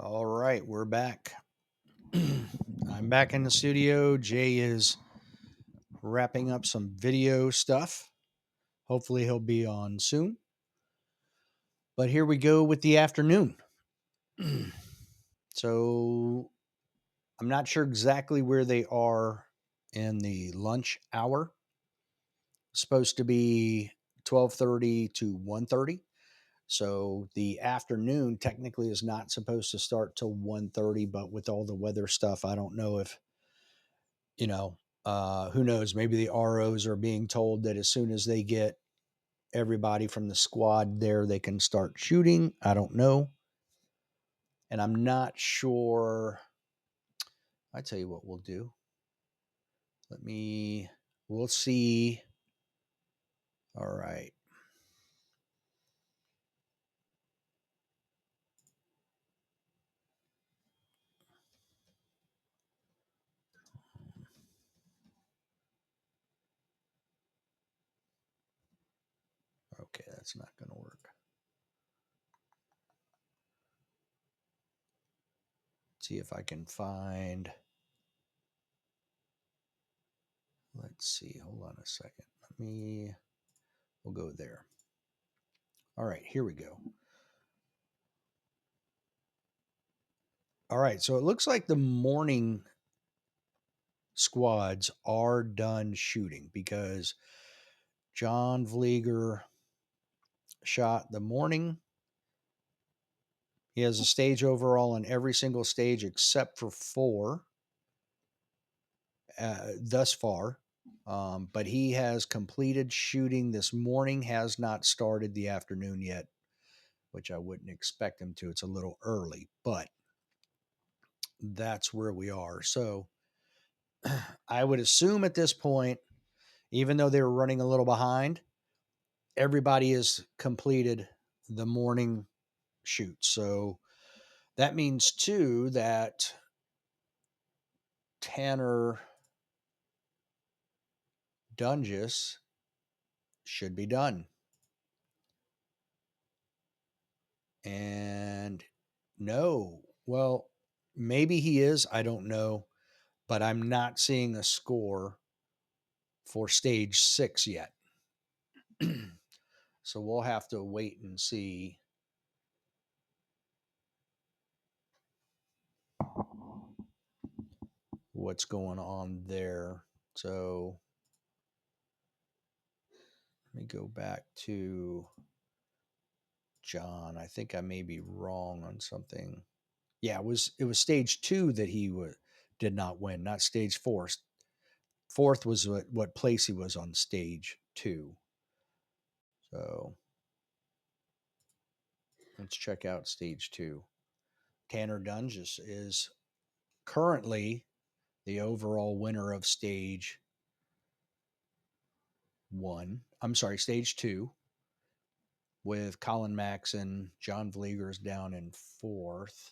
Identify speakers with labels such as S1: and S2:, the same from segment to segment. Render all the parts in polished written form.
S1: All right, we're back. I'm back in the studio. Jay is wrapping up some video stuff. Hopefully, he'll be on soon. But here we go with the afternoon. So, I'm not sure exactly where they are in the lunch hour. It's supposed to be 12:30 to 1:30. So, the afternoon technically is not supposed to start till 1:30, but with all the weather stuff, I don't know if you know, who knows? Maybe the ROs are being told that as soon as they get everybody from the squad there, they can start shooting. I don't know. And I'm not sure. I tell you what we'll do. We'll see. All right. Okay, that's not going to work. See if I can find. Let's see. Hold on a second. We'll go there. All right, here we go. All right, so it looks like the morning squads are done shooting because John Vlieger shot the morning. He has a stage overall on every single stage except for 4 thus far. But he has completed shooting this morning, has not started the afternoon yet, which I wouldn't expect him to. It's a little early, but that's where we are. So I would assume at this point, even though they were running a little behind, everybody has completed the morning shoot. So that means too that Tanner Dungis should be done. And no, well, maybe he is. I don't know. But I'm not seeing a score for stage 6 yet. So we'll have to wait and see. What's going on there. So let me go back to John. I think I may be wrong on something. Yeah, it was stage 2 that he did not win, not stage 4. Fourth was what place he was on stage 2. So let's check out stage 2. Tanner Dunges is currently the overall winner of stage 1. I'm sorry, stage 2, with Colin Max and John Vlieger's down in 4th.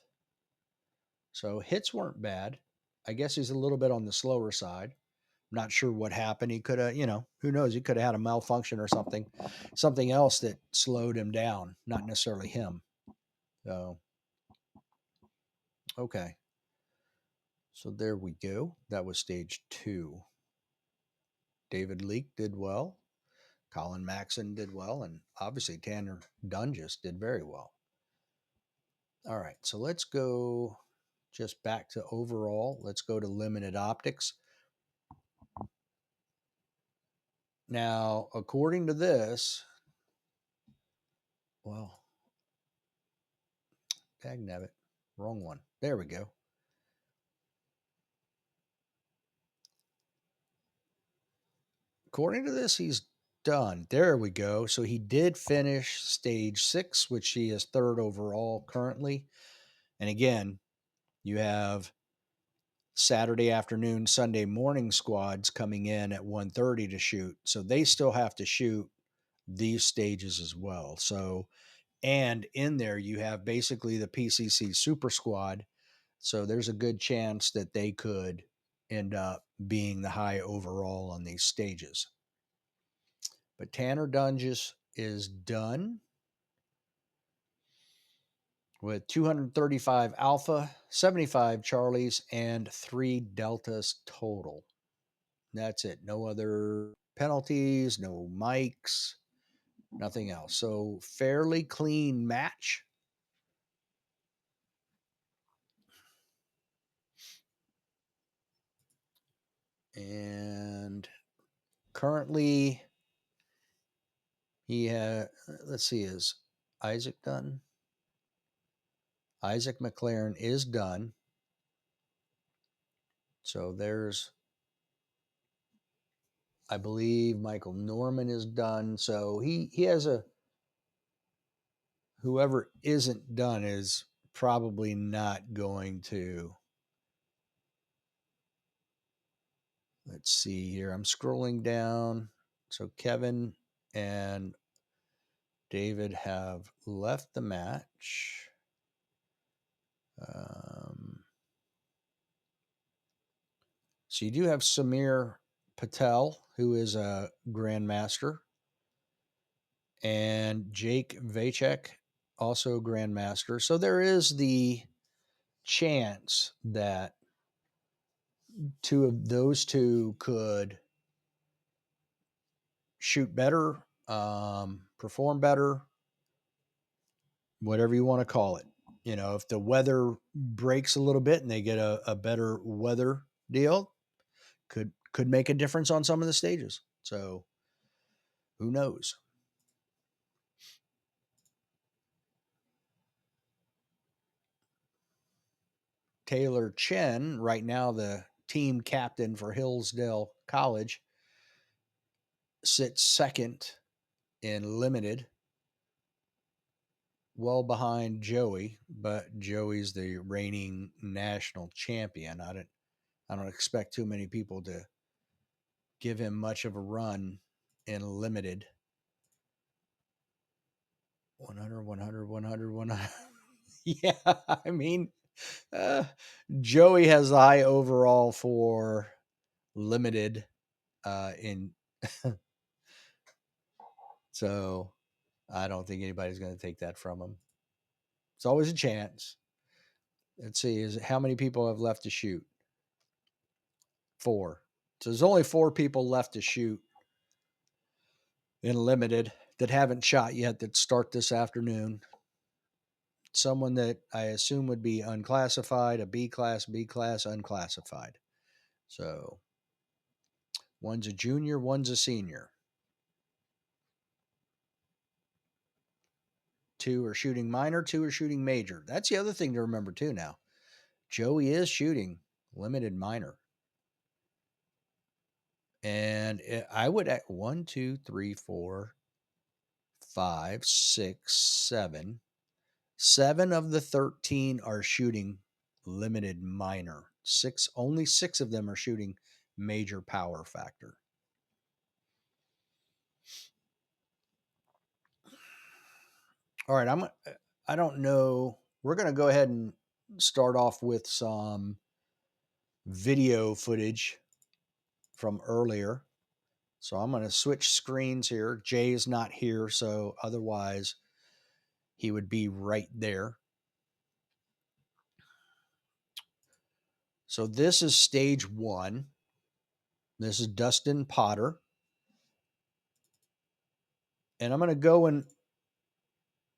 S1: So hits weren't bad. I guess he's a little bit on the slower side. Not sure what happened. He could have, who knows? He could have had a malfunction or something else that slowed him down, not necessarily him. So, okay. So there we go. That was stage 2. David Leake did well. Colin Maxon did well. And obviously Tanner Dunges did very well. All right. So let's go just back to overall. Let's go to limited optics. Now, according to this, well, dagnabbit, wrong one. There we go. According to this, he's done. There we go. So he did finish stage 6, which he is 3rd overall currently. And again, you have Saturday afternoon, Sunday morning squads coming in at 1:30 to shoot. So they still have to shoot these stages as well. So, and in there you have basically the PCC Super Squad. So there's a good chance that they could end up being the high overall on these stages. But Tanner Dunges is done. with 235 Alpha, 75 Charlies, and 3 Deltas total. That's it. No other penalties, no mics, nothing else. So fairly clean match. And currently he had, let's see, is Isaac done? Isaac McLaren is done. So there's, I believe Michael Norman is done. So he has a, whoever isn't done is probably not going to. Let's see here. I'm scrolling down. So Kevin and David have left the match. So you do have Samir Patel, who is a grandmaster, and Jake Vacek, also grandmaster. So there is the chance that two of those two could shoot better, perform better, whatever you want to call it. You know, if the weather breaks a little bit and they get a better weather deal, could make a difference on some of the stages. So who knows? Taylor Chen, right now the team captain for Hillsdale College, sits second in limited, well behind Joey, but Joey's the reigning national champion. I don't expect too many people to give him much of a run in limited. 100, 100, 100, 100. Yeah, I mean, Joey has the high overall for limited in so I don't think anybody's going to take that from him. It's always a chance. Let's see, is how many people have left to shoot? 4. So there's only 4 people left to shoot in limited that haven't shot yet that start this afternoon. Someone that I assume would be unclassified, a B class, unclassified. So one's a junior, one's a senior. 2 are shooting minor, 2 are shooting major. That's the other thing to remember too now. Joey is shooting limited minor. And I would at 1, 2, 3, 4, 5, 6, 7. 7 of the 13 are shooting limited minor. Only 6 of them are shooting major power factor. All right, I don't know. We're going to go ahead and start off with some video footage from earlier. So I'm going to switch screens here. Jay is not here, so otherwise he would be right there. So this is stage 1. This is Dustin Potter. And I'm going to go and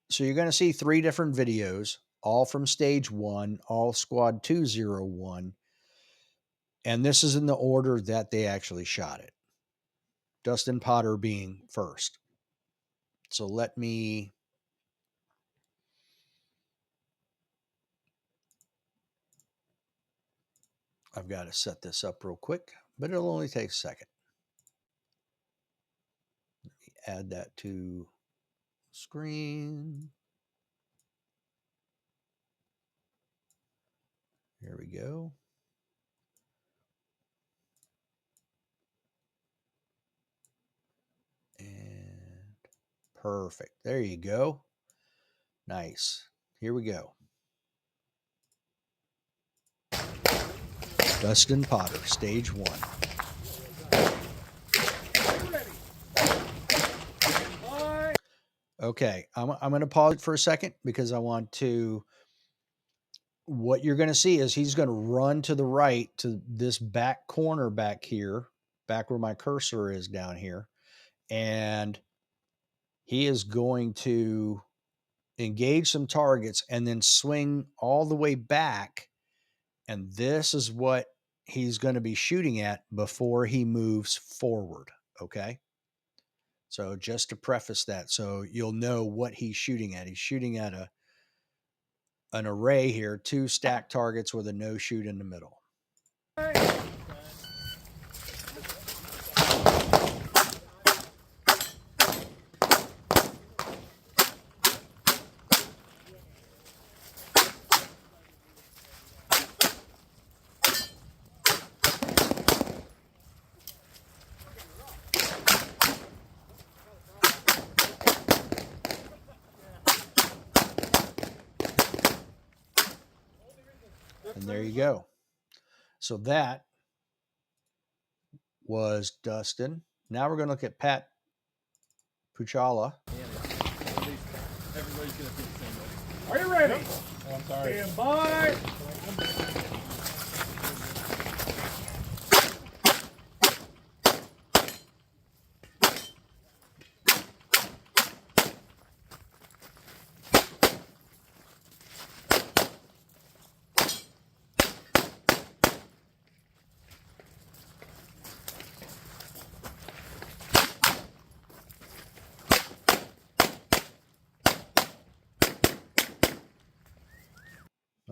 S1: so you're going to see 3 different videos, all from stage 1, all squad 201. And this is in the order that they actually shot it. Dustin Potter being first. So I've got to set this up real quick, but it'll only take a second. Let me add that to screen. Here we go. And perfect. There you go. Nice. Here we go. Dustin Potter, stage 1. Okay, I'm going to pause it for a second because I want to what you're going to see is he's going to run to the right to this back corner back here, back where my cursor is down here. And he is going to engage some targets and then swing all the way back. And this is what he's going to be shooting at before he moves forward. Okay. So just to preface that, so you'll know what he's shooting at. He's shooting at an array here, 2 stacked targets with a no shoot in the middle. And there you go. So that was Dustin. Now we're going to look at Pat Puchala.
S2: Everybody's gonna feel the same way. Are you ready? Oh, I'm sorry. Stand by.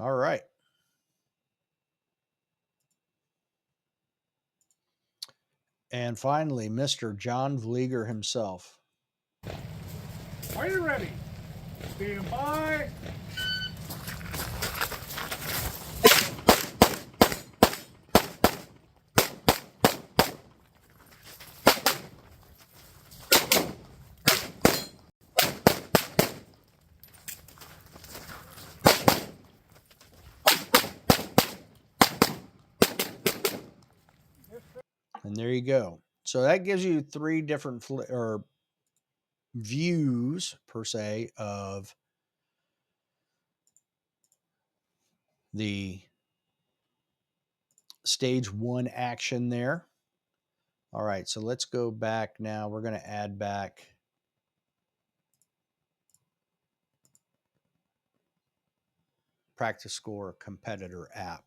S1: All right. And finally, Mr. John Vlieger himself.
S2: Are you ready? Stand by.
S1: And there you go. So that gives you 3 different views per se of the stage 1 action there. All right, so let's go back now. We're going to add back Practice Score Competitor app.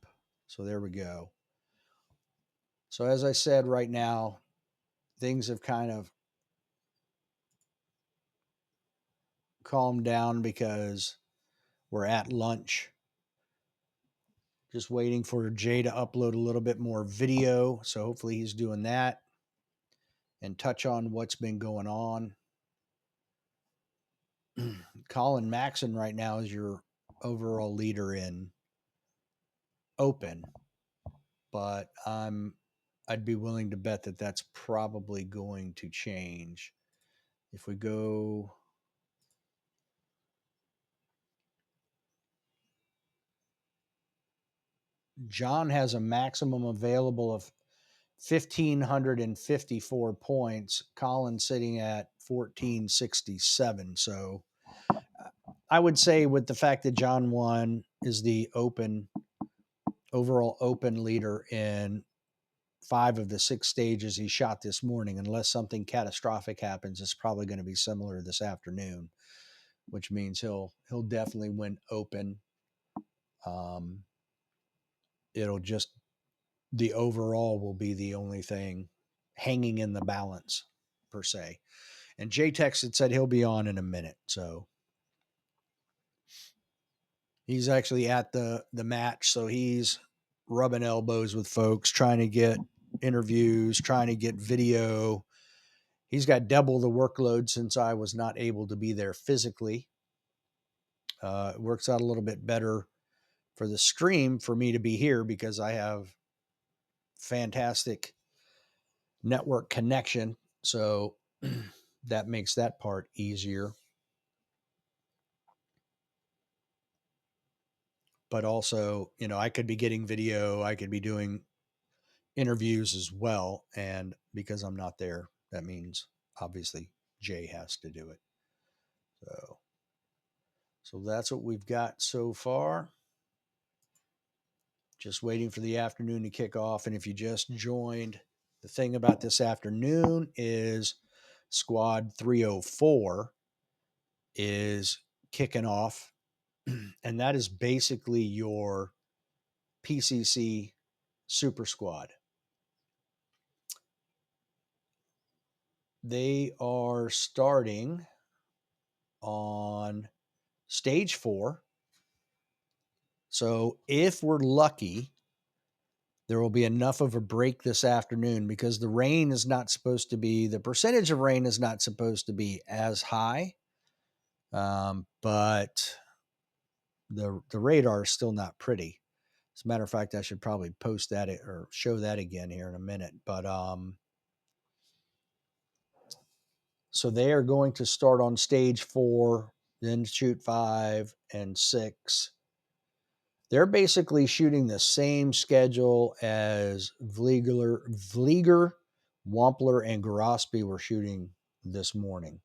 S1: So there we go. So as I said, right now, things have kind of calmed down because we're at lunch. Just waiting for Jay to upload a little bit more video. So hopefully he's doing that and touch on what's been going on. Colin Maxon right now is your overall leader in open, but I'd be willing to bet that that's probably going to change. If we go, John has a maximum available of 1,554 points. Colin sitting at 1,467. So I would say, with the fact that John won, is the overall open leader in 5 of the 6 stages he shot this morning. Unless something catastrophic happens, it's probably going to be similar this afternoon, which means he'll definitely win open. It'll just, the overall will be the only thing hanging in the balance per se. And Jay texted, said he'll be on in a minute. So he's actually at the match. So he's rubbing elbows with folks, trying to get interviews, trying to get video. He's got double the workload since I was not able to be there physically. It works out a little bit better for the stream for me to be here because I have fantastic network connection. So that makes that part easier. But also, I could be getting video, I could be doing interviews as well. And because I'm not there, that means obviously Jay has to do it. So that's what we've got so far. Just waiting for the afternoon to kick off. And if you just joined, the thing about this afternoon is Squad 304 is kicking off. And that is basically your PCC Super Squad. They are starting on stage 4. So if we're lucky, there will be enough of a break this afternoon because the rain is not supposed to be, the percentage of rain is not supposed to be as high, but the radar is still not pretty. As a matter of fact, I should probably post that or show that again here in a minute. But so they are going to start on stage 4, then shoot 5 and 6. They're basically shooting the same schedule as Vlieger, Wampler, and Garospi were shooting this morning.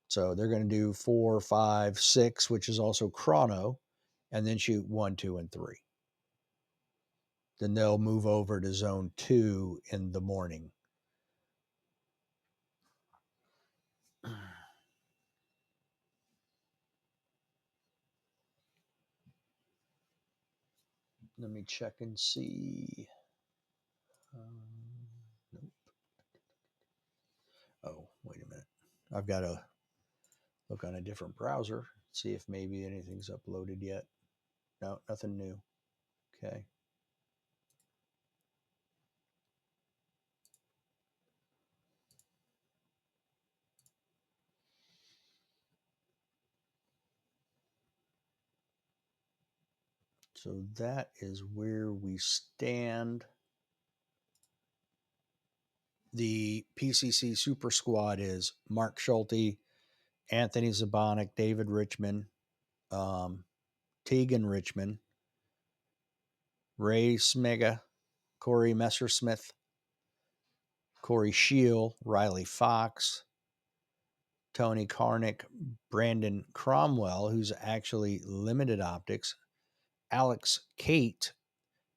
S1: So they're going to do 4, 5, 6, which is also chrono, and then shoot 1, 2, and 3. Then they'll move over to zone 2 in the morning. Let me check and see. Nope. Oh, wait a minute. I've got to look on a different browser, see if maybe anything's uploaded yet. No, nothing new. Okay. So that is where we stand. The PCC Super Squad is Mark Schulte, Anthony Zabonik, David Richmond, Tegan Richmond, Ray Smega, Corey Messersmith, Corey Scheel, Riley Fox, Tony Karnick, Brandon Cromwell, who's actually limited optics, Alex Kate.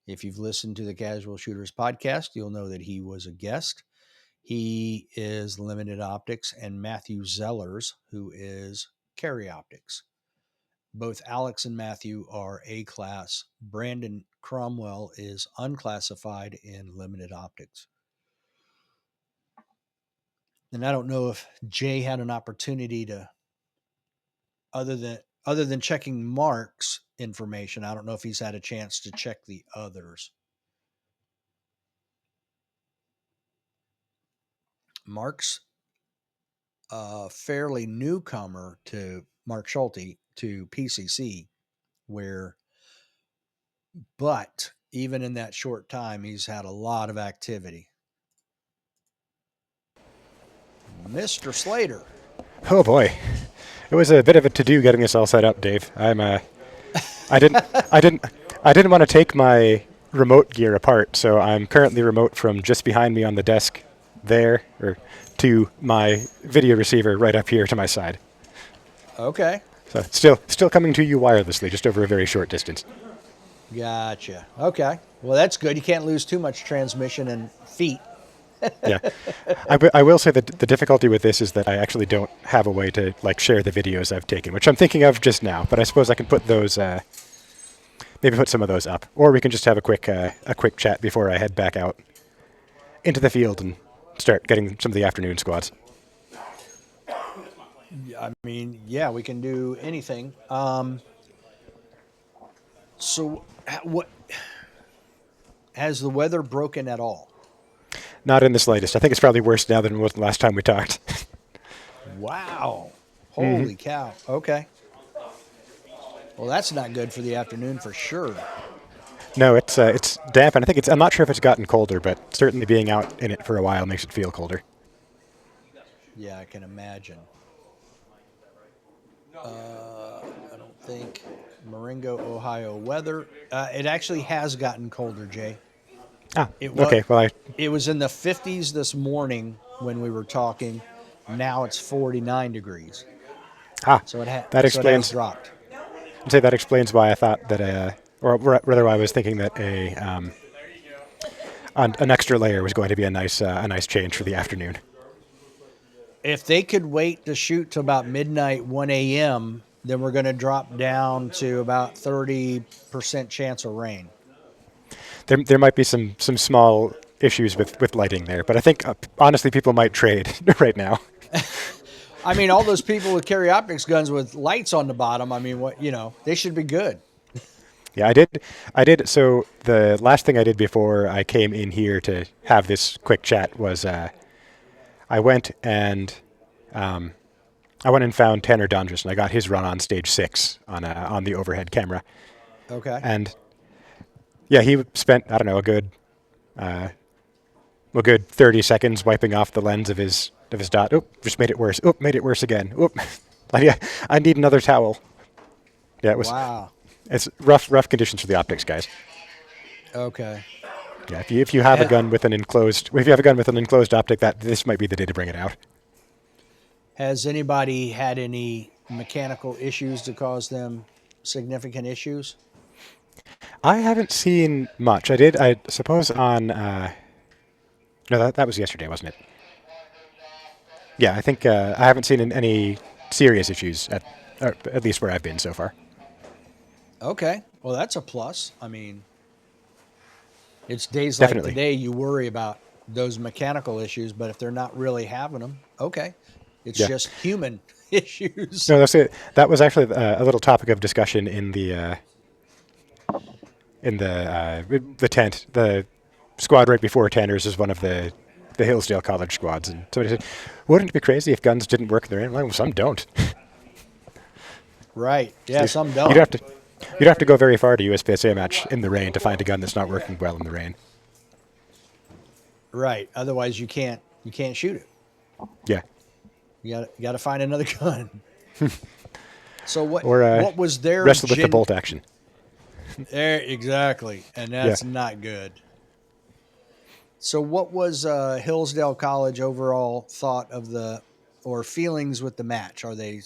S1: If you've listened to the Casual Shooters podcast, you'll know that he was a guest. He is limited optics, and Matthew Zellers, who is carry optics. Both Alex and Matthew are A class. Brandon Cromwell is unclassified in limited optics. And I don't know if Jay had an opportunity to, other than checking Mark's information, I don't know if he's had a chance to check the others. Mark's a fairly newcomer to Mark Schulte to PCC, but even in that short time, he's had a lot of activity. Mr. Slater.
S3: Oh boy, it was a bit of a to-do getting this all set up, Dave. I didn't want to take my remote gear apart, so I'm currently remote from just behind me on the desk there, or to my video receiver right up here to my side.
S1: Okay.
S3: So still coming to you wirelessly, just over a very short distance.
S1: Gotcha. Okay. Well, that's good. You can't lose too much transmission and feet.
S3: Yeah, I will say that the difficulty with this is that I actually don't have a way to share the videos I've taken, which I'm thinking of just now. But I suppose I can put those, maybe put some of those up, or we can just have a quick chat before I head back out into the field and start getting some of the afternoon squads.
S1: I mean, yeah, we can do anything. So, what has the weather broken at all?
S3: Not in the slightest. I think it's probably worse now than it was the last time we talked.
S1: Wow. Holy cow. Okay. Well, that's not good for the afternoon for sure.
S3: No, it's damp, and I'm not sure if it's gotten colder, but certainly being out in it for a while makes it feel colder.
S1: Yeah, I can imagine. I don't think Marengo, Ohio weather. It actually has gotten colder, Jay.
S3: Okay. Well,
S1: it was in the 50s this morning when we were talking. Now it's 49 degrees. So it
S3: that explains.
S1: has dropped.
S3: I'd say that explains why I thought that or rather, I was thinking that an extra layer was going to be a nice change for the afternoon.
S1: If they could wait to shoot till about midnight, 1 a.m., then we're going to drop down to about 30% chance of rain.
S3: There might be some small issues with lighting there, but I think honestly people might trade right now.
S1: I mean, all those people with carry optics guns with lights on the bottom, I mean, they should be good.
S3: Yeah, I did. So the last thing I did before I came in here to have this quick chat was I went and found Tanner Dundress, and I got his run on stage 6 on the overhead camera.
S1: Okay.
S3: And yeah, he spent, I don't know, a good 30 seconds wiping off the lens of his dot. Oop, just made it worse. Oop, made it worse again. Oop, I need another towel. Yeah,
S1: Wow.
S3: it's rough conditions for the optics guys.
S1: Okay.
S3: Yeah, if you have a gun with an enclosed optic, this might be the day to bring it out.
S1: Has anybody had any mechanical issues to cause them significant issues?
S3: I haven't seen much. I suppose on no, that was yesterday, wasn't it? Yeah, I think I haven't seen any serious issues at least where I've been so far.
S1: Okay. Well, that's a plus. I mean, it's days
S3: Definitely.
S1: like today you worry about those mechanical issues, but if they're not really having them, okay. It's just human issues.
S3: No, that's it. That was actually a little topic of discussion in the tent. The squad right before Tanner's is one of the Hillsdale College squads, and somebody said, "Wouldn't it be crazy if guns didn't work in the rain?" Well, some don't.
S1: Right. Yeah, some don't.
S3: You don't have to go very far to USPSA match in the rain to find a gun that's not working well in the rain.
S1: Right. Otherwise, you can't shoot it.
S3: Yeah.
S1: You got to find another gun. So what was their
S3: wrestle with the bolt action?
S1: There, exactly, and that's not good. So what was Hillsdale College overall thought of or feelings with the match? Are they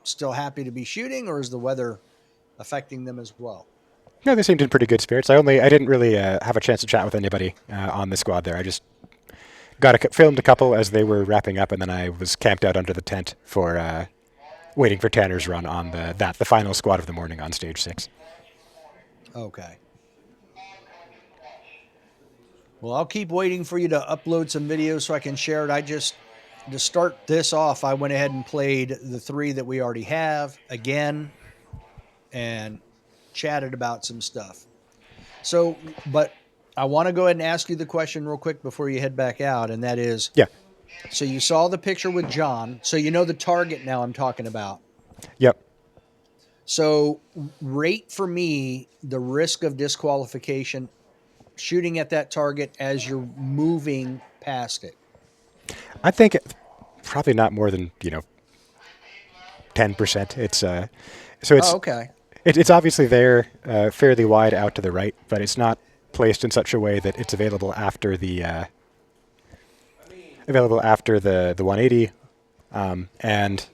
S1: still happy to be shooting, or is the weather affecting them as well?
S3: No, they seemed in pretty good spirits. I didn't really have a chance to chat with anybody on the squad there. I just filmed a couple as they were wrapping up, and then I was camped out under the tent for waiting for Tanner's run on the final squad of the morning on stage 6.
S1: Okay. Well, I'll keep waiting for you to upload some videos so I can share it. To start this off, I went ahead and played the 3 that we already have again and chatted about some stuff. So, but I want to go ahead and ask you the question real quick before you head back out, and that is,
S3: yeah.
S1: So you saw the picture with John, so you know the target now I'm talking about.
S3: Yep.
S1: So rate for me the risk of disqualification shooting at that target as you're moving past it.
S3: I think probably not more than 10%. It's
S1: okay.
S3: It's obviously there, fairly wide out to the right, but it's not placed in such a way that it's available after the 180, and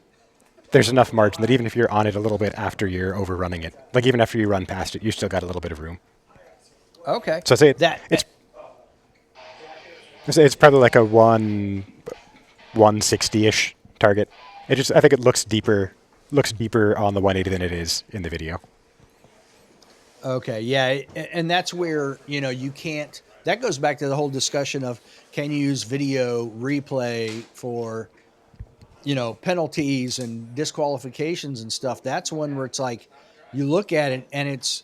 S3: there's enough margin that even if you're on it a little bit after you're overrunning it, like even after you run past it, you still got a little bit of room.
S1: Okay.
S3: So I'd say it's probably like a 160-ish target. I think it looks deeper on the 180 than it is in the video.
S1: Okay, yeah, and that's where, you can't, that goes back to the whole discussion of can you use video replay for, penalties and disqualifications and stuff. That's one where it's like you look at it and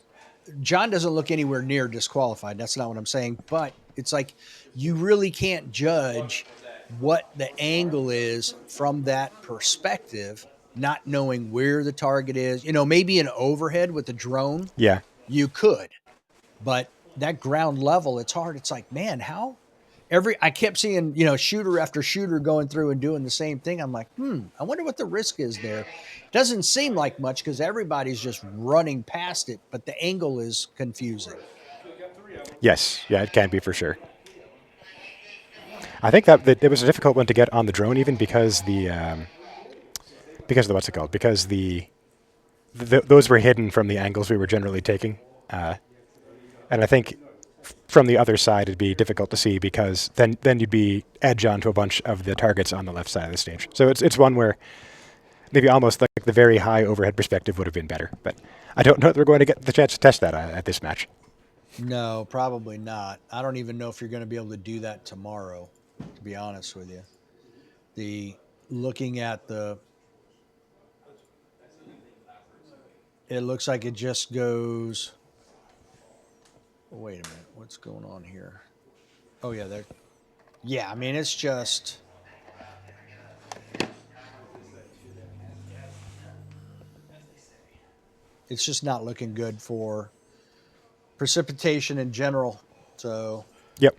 S1: John doesn't look anywhere near disqualified. That's not what I'm saying, but it's like you really can't judge what the angle is from that perspective, not knowing where the target is. Maybe an overhead with a drone.
S3: Yeah.
S1: You could, but that ground level, it's hard. It's like, man, how I kept seeing, shooter after shooter going through and doing the same thing. I'm like, I wonder what the risk is there. Doesn't seem like much because everybody's just running past it, but the angle is confusing.
S3: Yes. Yeah, it can be for sure. I think that it was a difficult one to get on the drone even because what's it called? Because those were hidden from the angles we were generally taking. And I think from the other side it'd be difficult to see because then you'd be edge onto a bunch of the targets on the left side of the stage. So it's one where maybe almost like the very high overhead perspective would have been better. But I don't know that we're going to get the chance to test that at this match.
S1: No, probably not. I don't even know if you're going to be able to do that tomorrow, to be honest with you. The looking at the it looks like it just goes wait a minute, what's going on here? Oh yeah, there. Yeah, I mean it's just not looking good for precipitation in general. So
S3: Yep.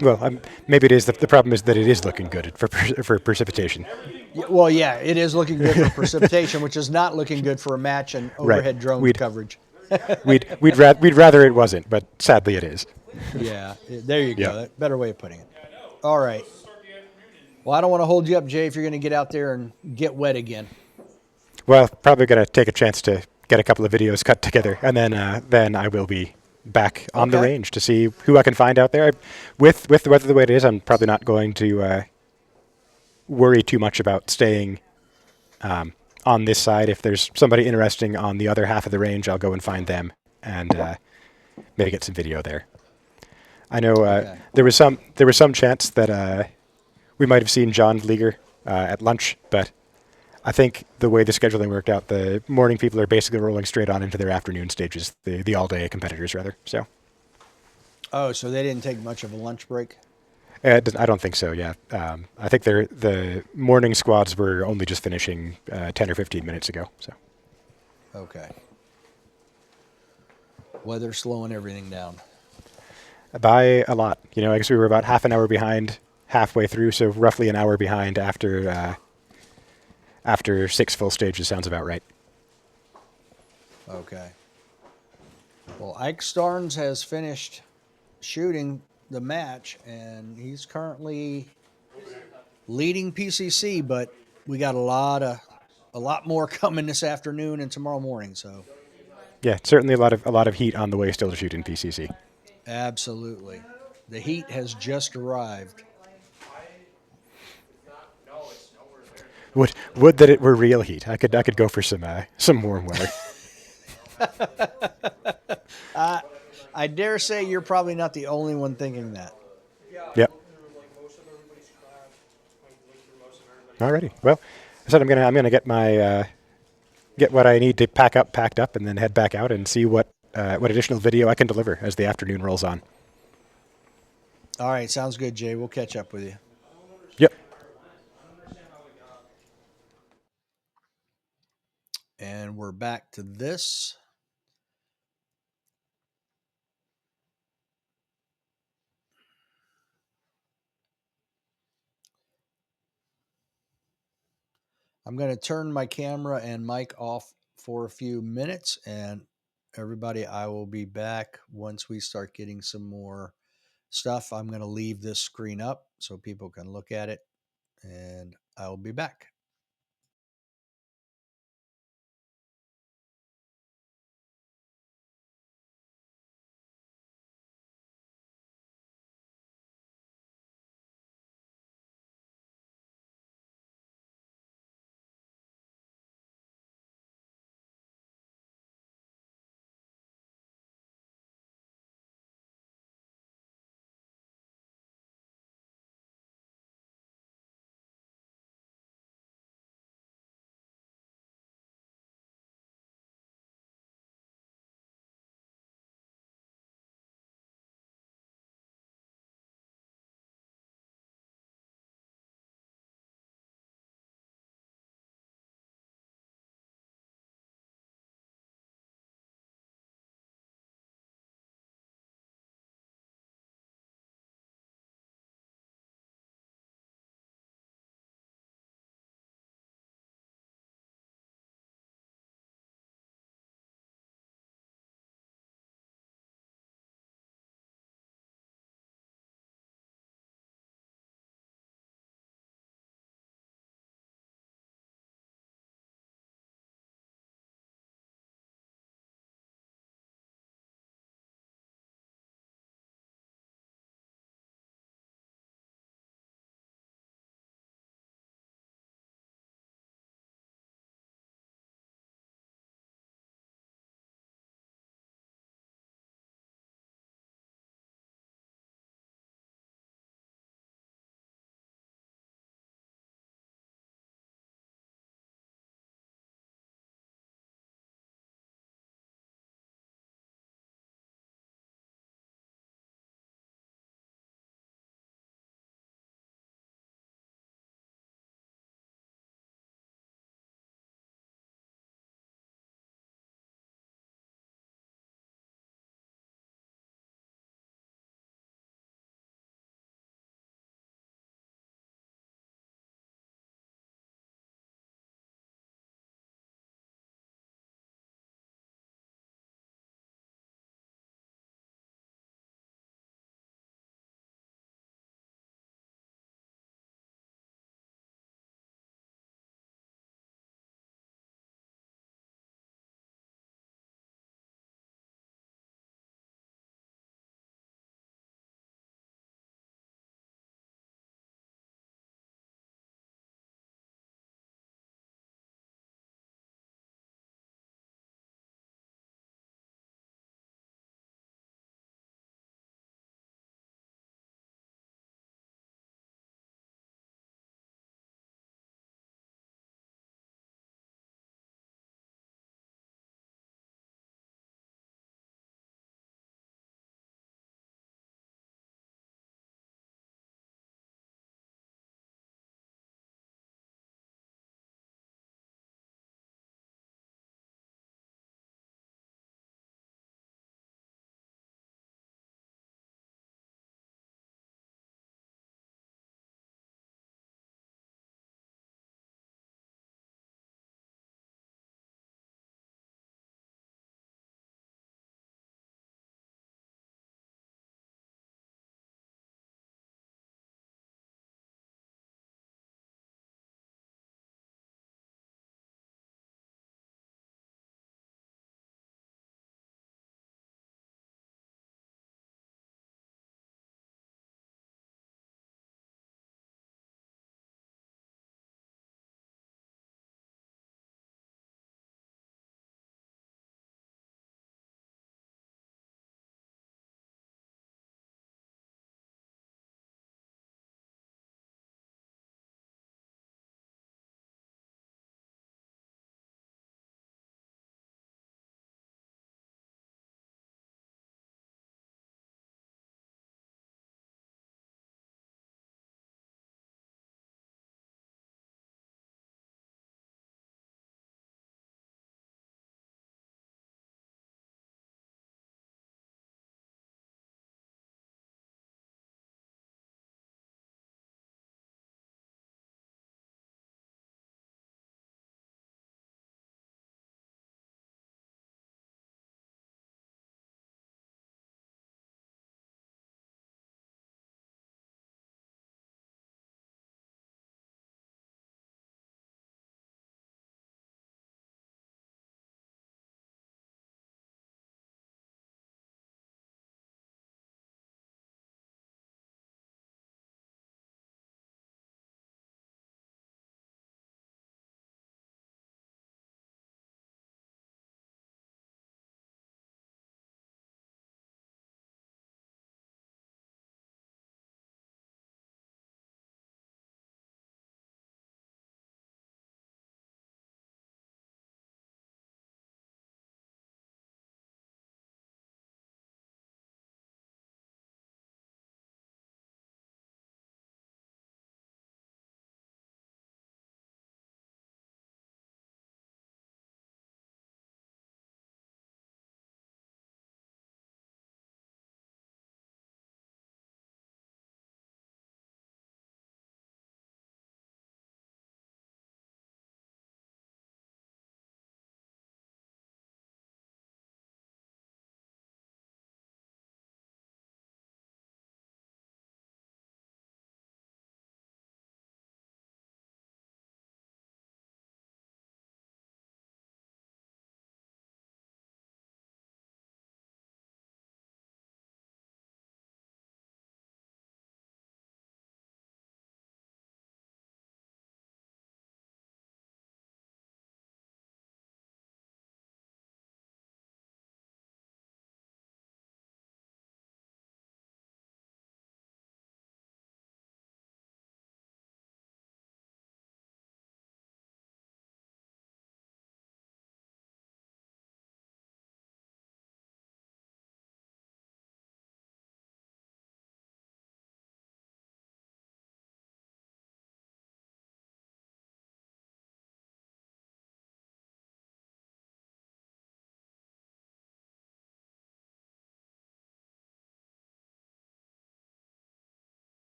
S3: Well, maybe it is. The problem is that it is looking good for precipitation.
S1: yeah, well, yeah, it is looking good for precipitation, which is not looking good for a match and
S3: Right.
S1: overhead drone
S3: We'd
S1: coverage.
S3: we'd rather it wasn't, but sadly it is.
S1: Yeah, there you
S3: Yeah.
S1: go. Better way of putting it. All right. Well, I don't want to hold you up, Jay, if you're going to get out there and get wet again.
S3: Well, probably gonna take a chance to get a couple of videos cut together, and then I will be back on the
S1: Okay.
S3: range to see who I can find out there. With the weather the way it is, I'm probably not going to worry too much about staying on this side. If there's somebody interesting on the other half of the range, I'll go and find them and maybe get some video there. I know
S1: Okay.
S3: there was some chance that we might have seen John Vlieger at lunch, but I think the way the scheduling worked out, the morning people are basically rolling straight on into their afternoon stages, the all-day competitors, rather. So
S1: Oh, so they didn't take much of a lunch break?
S3: I don't think so, yeah. I think the morning squads were only just finishing 10 or 15 minutes ago. So
S1: Okay. Weather slowing everything down.
S3: by a lot. I guess we were about half an hour behind halfway through, so roughly an hour behind after 6 full stages sounds about right.
S1: Okay. Well, Ike Starnes has finished shooting the match, and he's currently leading PCC, but we got a lot more coming this afternoon and tomorrow morning. So
S3: Yeah, certainly a lot of heat on the way still to shoot in PCC.
S1: absolutely, the heat has just arrived.
S3: Would that it were real heat. I could go for some warm weather.
S1: I dare say you're probably not the only one thinking that.
S3: Yep. Alrighty. Well, I said I'm gonna get what I need to packed up, and then head back out and see what additional video I can deliver as the afternoon rolls on.
S1: All right, sounds good, Jay. We'll catch up with you.
S3: Yep.
S1: And we're back to this. I'm going to turn my camera and mic off for a few minutes, and everybody, I will be back once we start getting some more stuff. I'm going to leave this screen up so people can look at it, and I'll be back.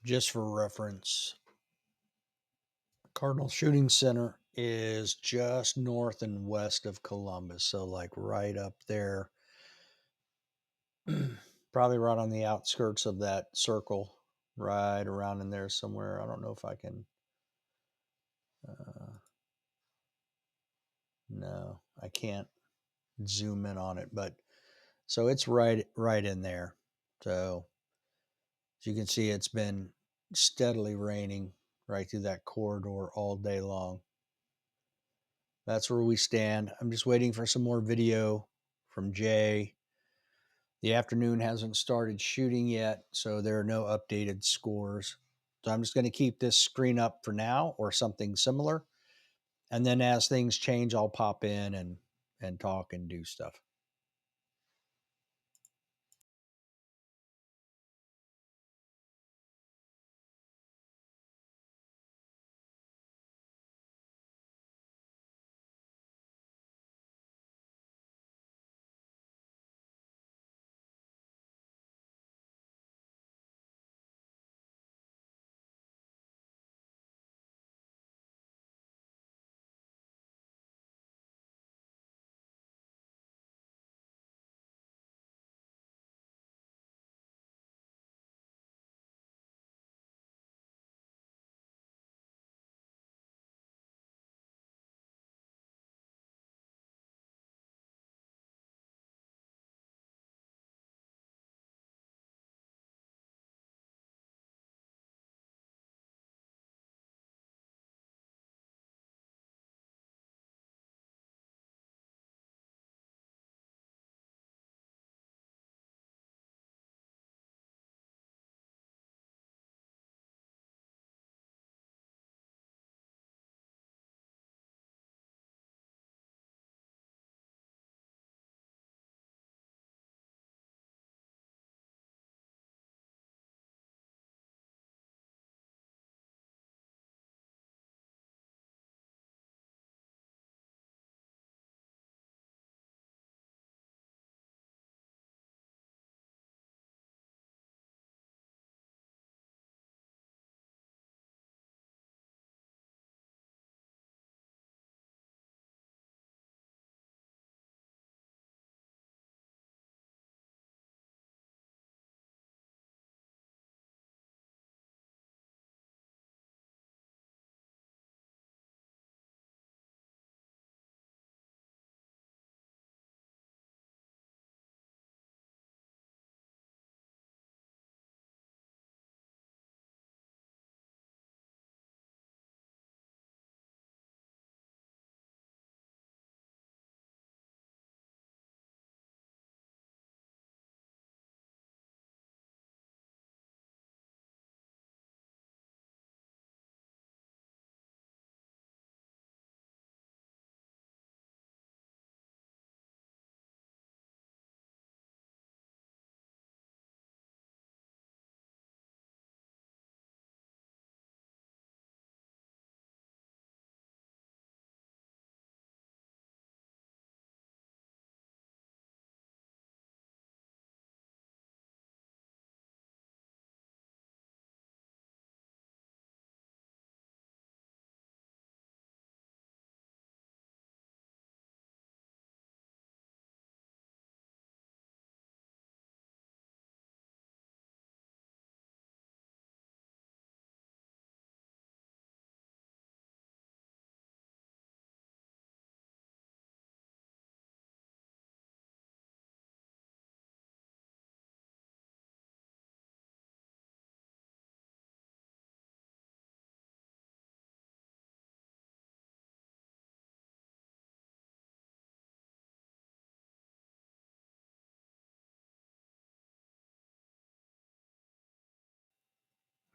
S1: just for reference, Cardinal Shooting Center is just north and west of Columbus. So, like right up there, probably right on the outskirts of that circle, right around in there somewhere. I don't know if I can. No, I can't zoom in on it, but so it's right in there. So as you can see, it's been steadily raining right through that corridor all day long. That's where we stand. I'm just waiting for some more video from Jay. The afternoon hasn't started shooting yet, so there are no updated scores. So I'm just going to keep this screen up for now or something similar. And then as things change, I'll pop in and talk and do stuff.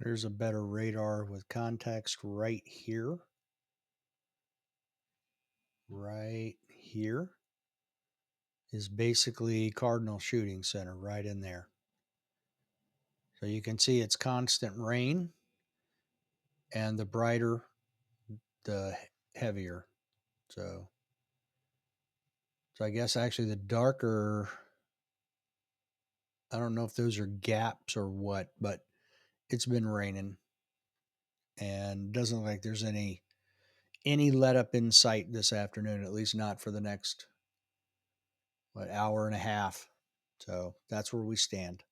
S1: There's a better radar with context right here. Right here is basically Cardinal Shooting Center right in there. So you can see it's constant rain, and the brighter, the heavier. So I guess actually the darker, I don't know if those are gaps or what, but it's been raining, and doesn't look like there's any let up in sight this afternoon, at least not for the next hour and a half. So that's where we stand.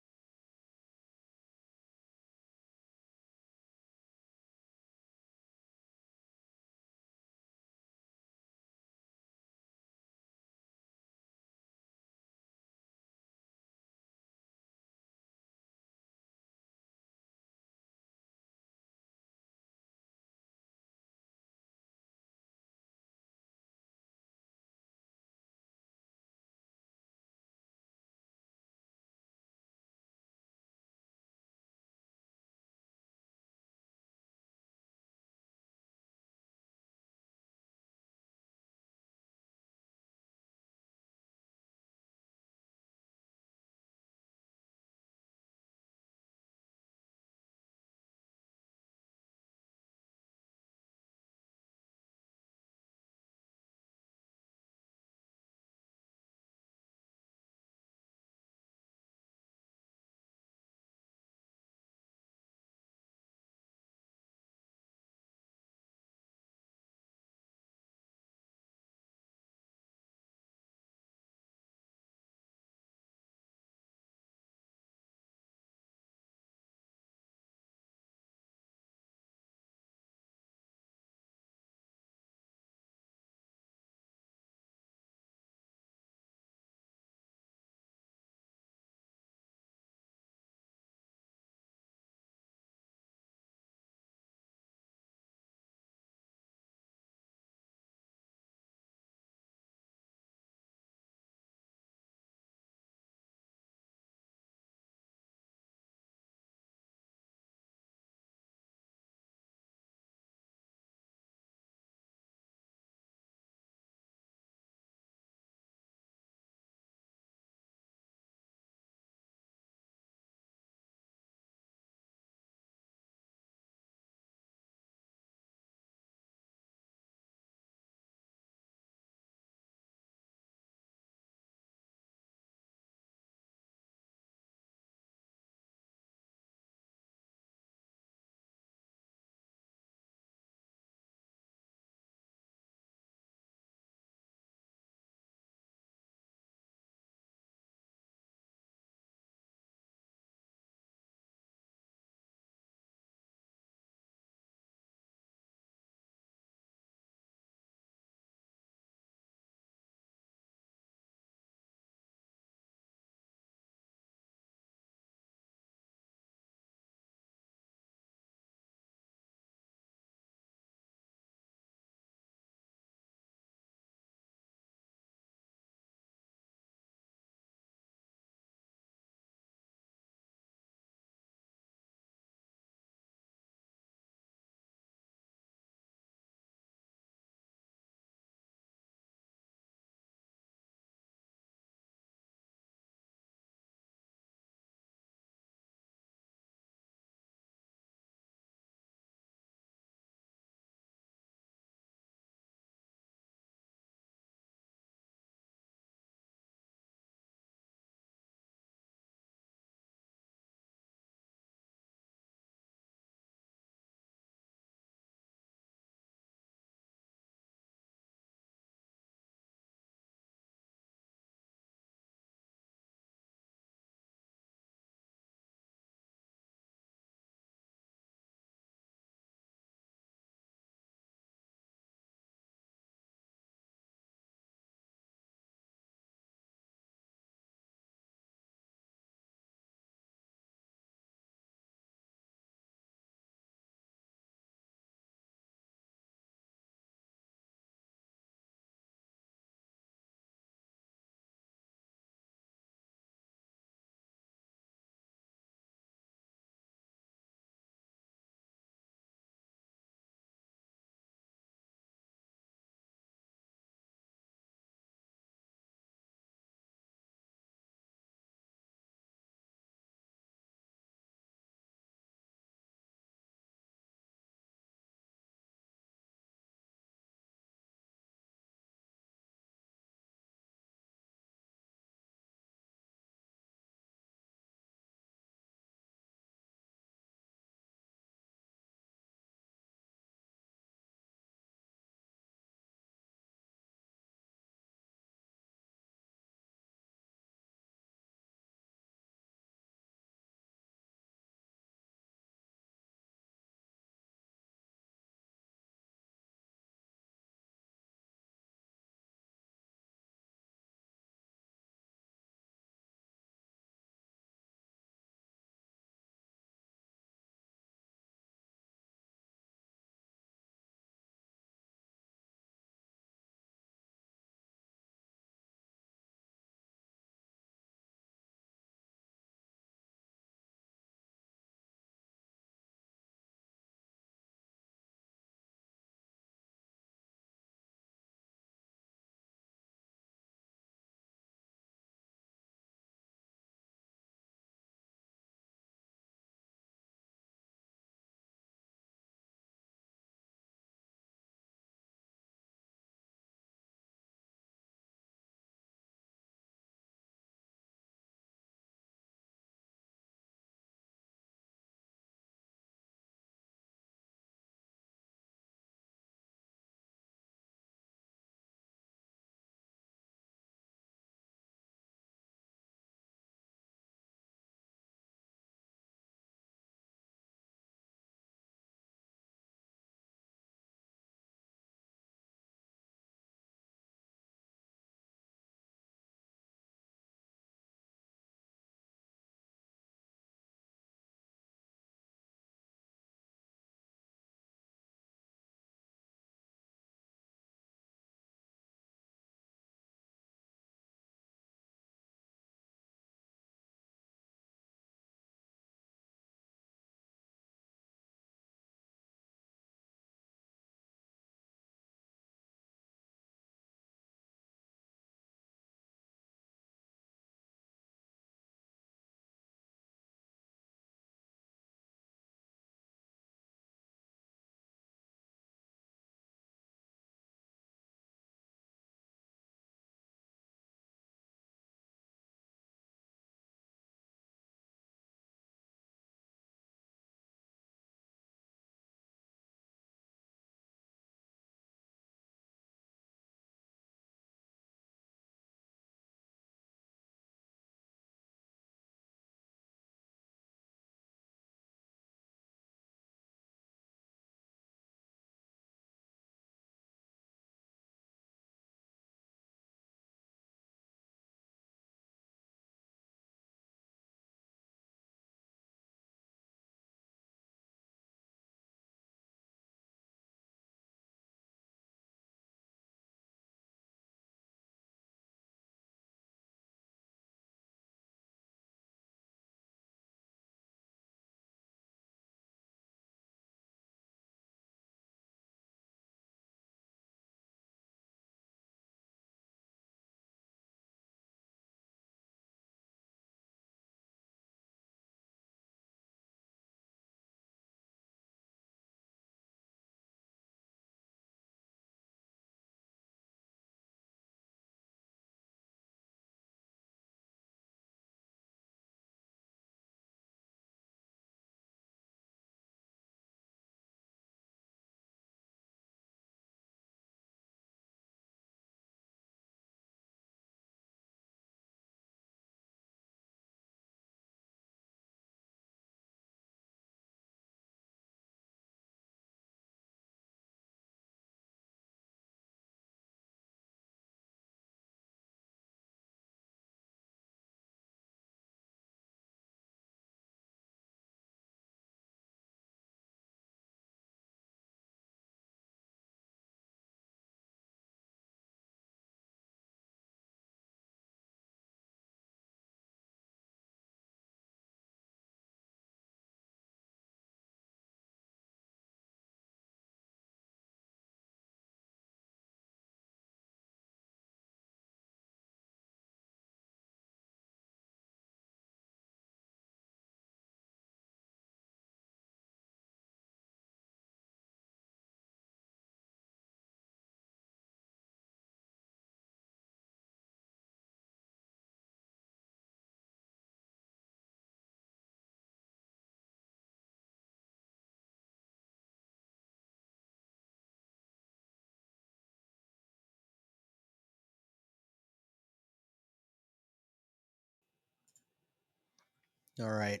S1: All right.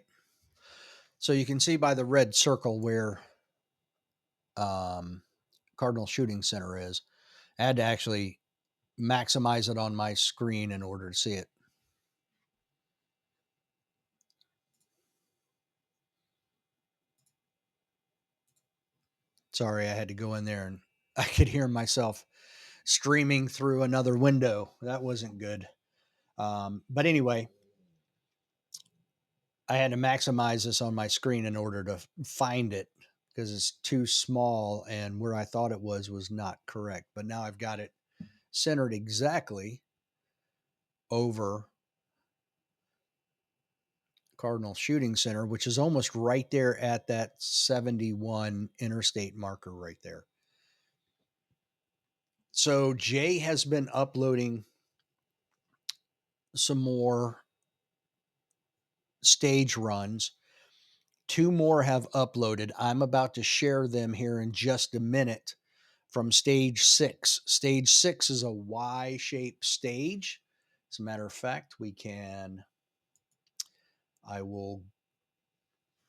S1: So you can see by the red circle where Cardinal Shooting Center is. I had to actually maximize it on my screen in order to see it. Sorry, I had to go in there and I could hear myself streaming through another window. That wasn't good. But anyway, I had to maximize this on my screen in order to find it because it's too small and where I thought it was not correct. But now I've got it centered exactly over Cardinal Shooting Center, which is almost right there at that 71 interstate marker right there. So Jay has been uploading some more stage runs. 2 more have uploaded. I'm about to share them here in just a minute from stage 6. Stage 6 is a Y-shaped stage. As a matter of fact, I will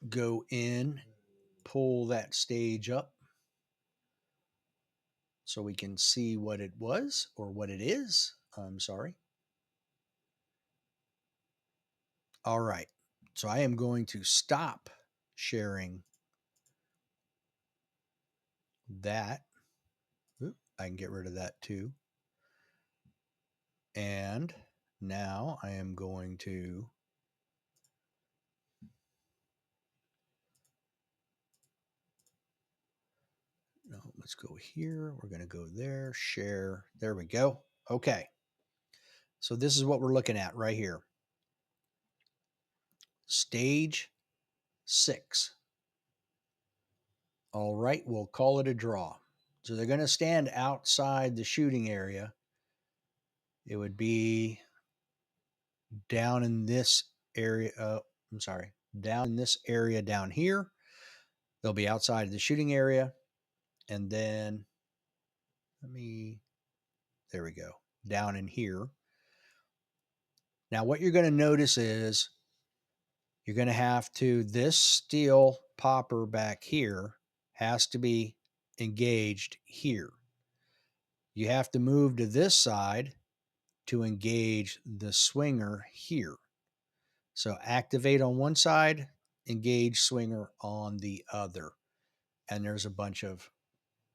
S1: go in, pull that stage up so we can see what it was or what it is. I'm sorry. All right. So I am going to stop sharing that. Oop, I can get rid of that too. And now I am going to no, let's go here. We're going to go there, share. There we go. Okay. So this is what we're looking at right here. Stage 6. All right, we'll call it a draw. So they're going to stand outside the shooting area. It would be down in this area. I'm sorry, down in this area down here. They'll be outside of the shooting area. And then there we go, down in here. Now, what you're going to notice is you're going to have to, this steel popper back here has to be engaged here. You have to move to this side to engage the swinger here. So activate on one side, engage swinger on the other. And there's a bunch of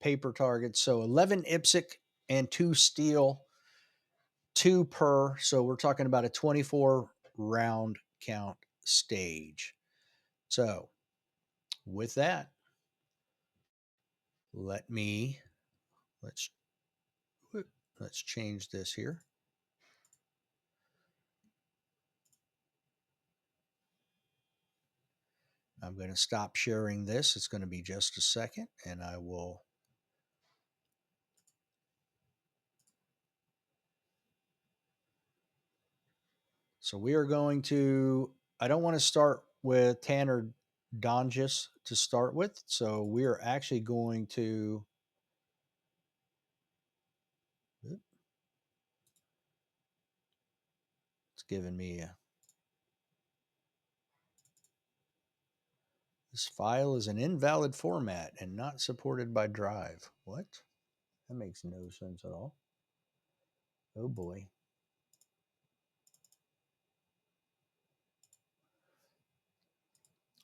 S1: paper targets. So 11 IPSC and 2 steel, 2 per. So we're talking about a 24 round count stage. So with that, let's change this here. I'm going to stop sharing this. It's going to be just a second, and I will. So we are going to, I don't want to start with Tanner Donges to start with. So we are actually going to, it's giving me this file is an invalid format and not supported by Drive. What? That makes no sense at all. Oh boy.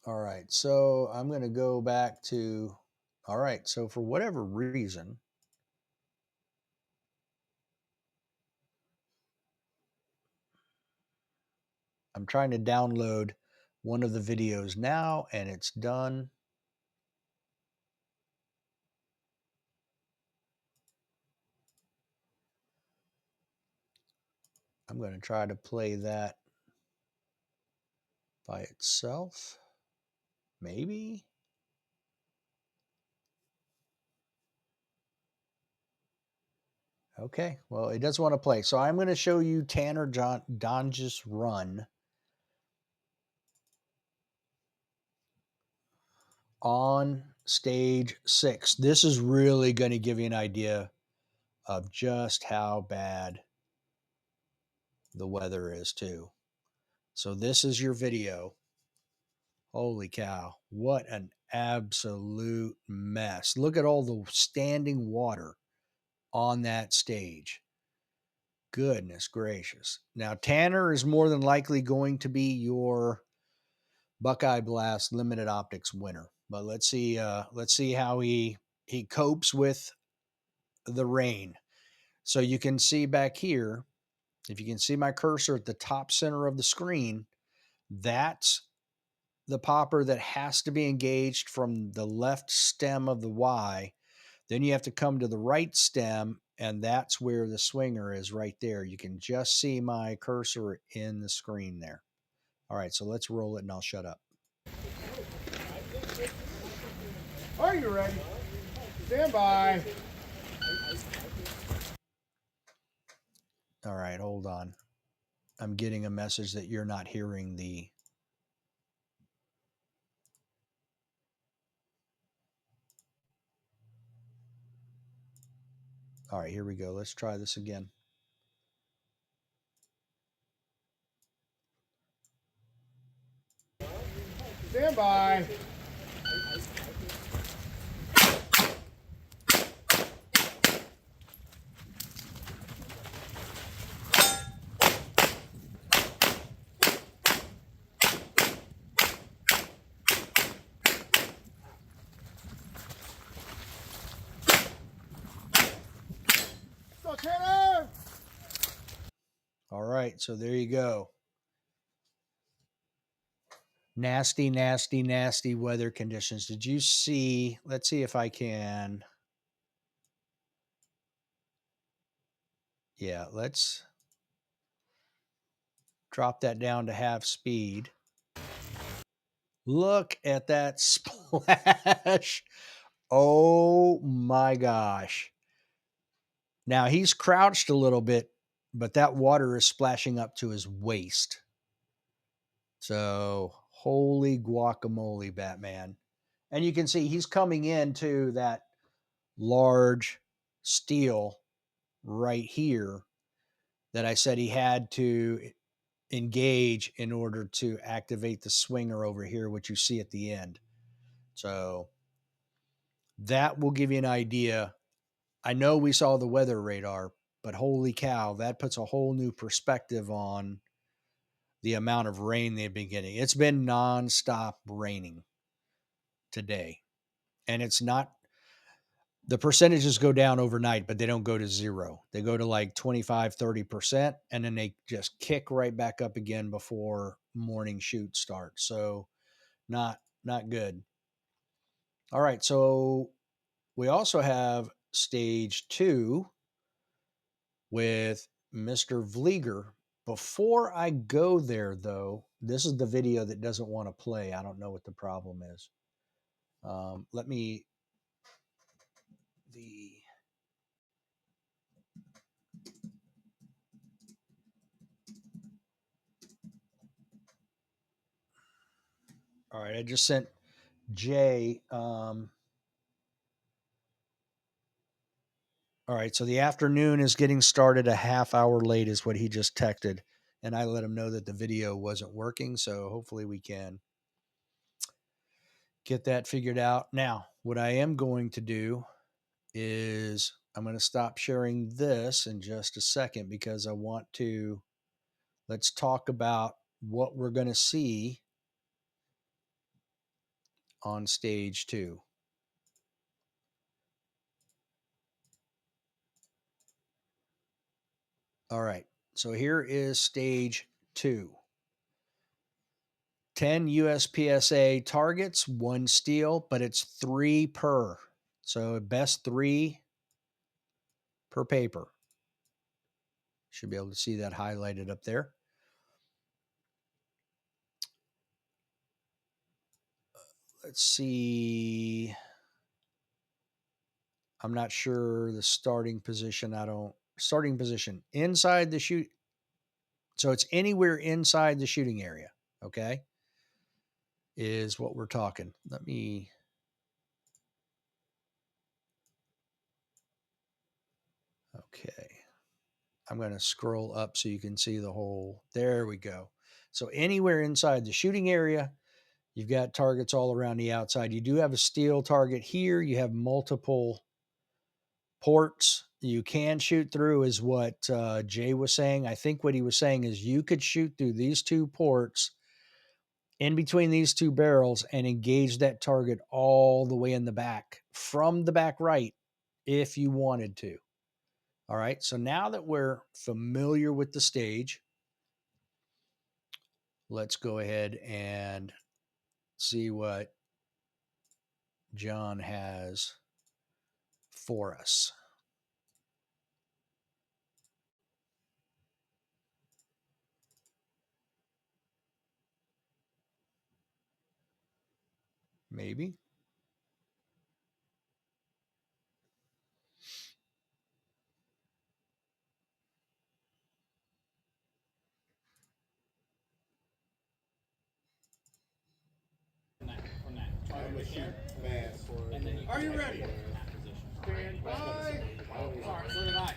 S1: All right, so I'm going to go back to, all right, so for whatever reason, I'm trying to download one of the videos now, and it's done. I'm going to try to play that by itself, maybe. Okay, well, it does want to play. So I'm going to show you Tanner Donges' run on stage 6. This is really going to give you an idea of just how bad the weather is too. So this is your video. Holy cow. What an absolute mess. Look at all the standing water on that stage. Goodness gracious. Now, Tanner is more than likely going to be your Buckeye Blast limited optics winner. But let's see how he copes with the rain. So you can see back here, if you can see my cursor at the top center of the screen, that's the popper that has to be engaged from the left stem of the Y. Then you have to come to the right stem, and that's where the swinger is right there. You can just see my cursor in the screen there. All right, so let's roll it and I'll shut up.
S2: Are you ready? Stand by.
S1: All right, hold on. I'm getting a message that you're not hearing the... All right, here we go. Let's try this again.
S2: Stand by. So, Tanner!
S1: All right, so there you go. Nasty, nasty, nasty weather conditions. Did you see? Let's see if I can. Yeah, let's drop that down to half speed. Look at that splash. Oh my gosh. Now he's crouched a little bit, but that water is splashing up to his waist. So, holy guacamole, Batman. And you can see he's coming into that large steel right here that I said he had to engage in order to activate the swinger over here, which you see at the end. So that will give you an idea. I know we saw the weather radar, but holy cow, that puts a whole new perspective on the amount of rain they've been getting. It's been nonstop raining today. And it's not, the percentages go down overnight, but they don't go to zero. They go to like 25, 30%, and then they just kick right back up again before morning shoot starts. So not good. All right. So we also have stage 2 with Mr. Vlieger. Before I go there, though, this is the video that doesn't want to play. I don't know what the problem is. Let me, the, all right, I just sent Jay. All right, so the afternoon is getting started a half hour late, is what he just texted. And I let him know that the video wasn't working. So hopefully we can get that figured out. Now, what I am going to do is I'm going to stop sharing this in just a second because I want to, let's talk about what we're going to see on stage 2. All right. So here is stage 2. 10 USPSA targets, 1 steel, but it's 3 per. So best 3 per paper. Should be able to see that highlighted up there. Let's see. I'm not sure the starting position. Starting position inside the shoot. So it's anywhere inside the shooting area. Okay. Is what we're talking. Let me. Okay. I'm going to scroll up so you can see the whole. There we go. So anywhere inside the shooting area, You've got targets all around the outside. You do have a steel target here. You have multiple ports you can shoot through, is what Jay was saying. I think what he was saying is you could shoot through these two ports in between these two barrels and engage that target all the way in the back from the back right if you wanted to. All right. So now that we're familiar with the stage, let's go ahead and see what John has for us. Maybe.
S2: Are you ready? Stand by. All right, so did I.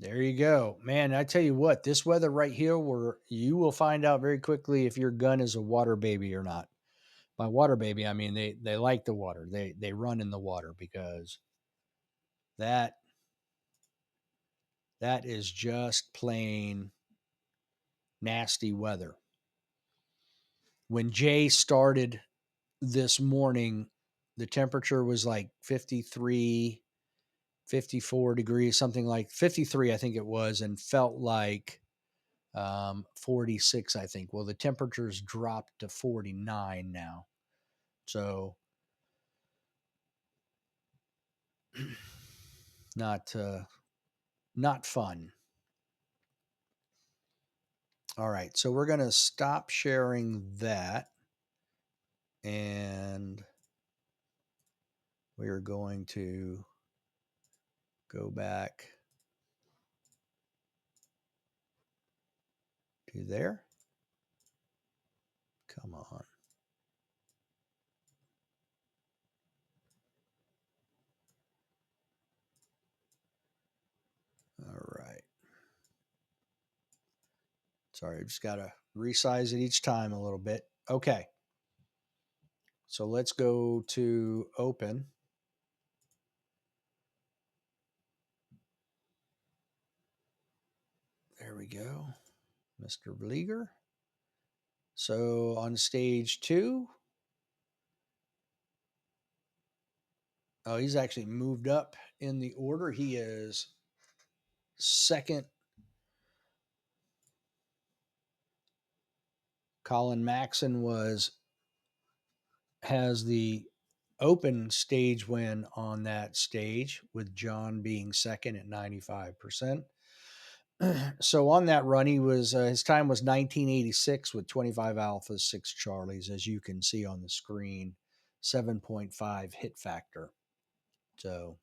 S1: There you go. Man, I tell you what, this weather right here, where you will find out very quickly if your gun is a water baby or not. By water baby, I mean they like the water. They run in the water because that that is just plain nasty weather. When Jay started this morning, the temperature was like 53, 54 degrees, something like 53, I think it was, and felt like 46, I think. Well, the temperatures dropped to 49 now. So not not fun. All right, so we're going to stop sharing that, and we are going to go back to there. Come on. All right. Sorry, I just got to resize it each time a little bit. Okay. So let's go to open. There we go. Mr. Vlieger. So on stage 2, oh, he's actually moved up in the order. He is second. Colin Maxon has the open stage win on that stage, with John being second at 95%. So on that run, he was his time was 1986 with 25 alphas, 6 Charlies, as you can see on the screen, 7.5 hit factor. So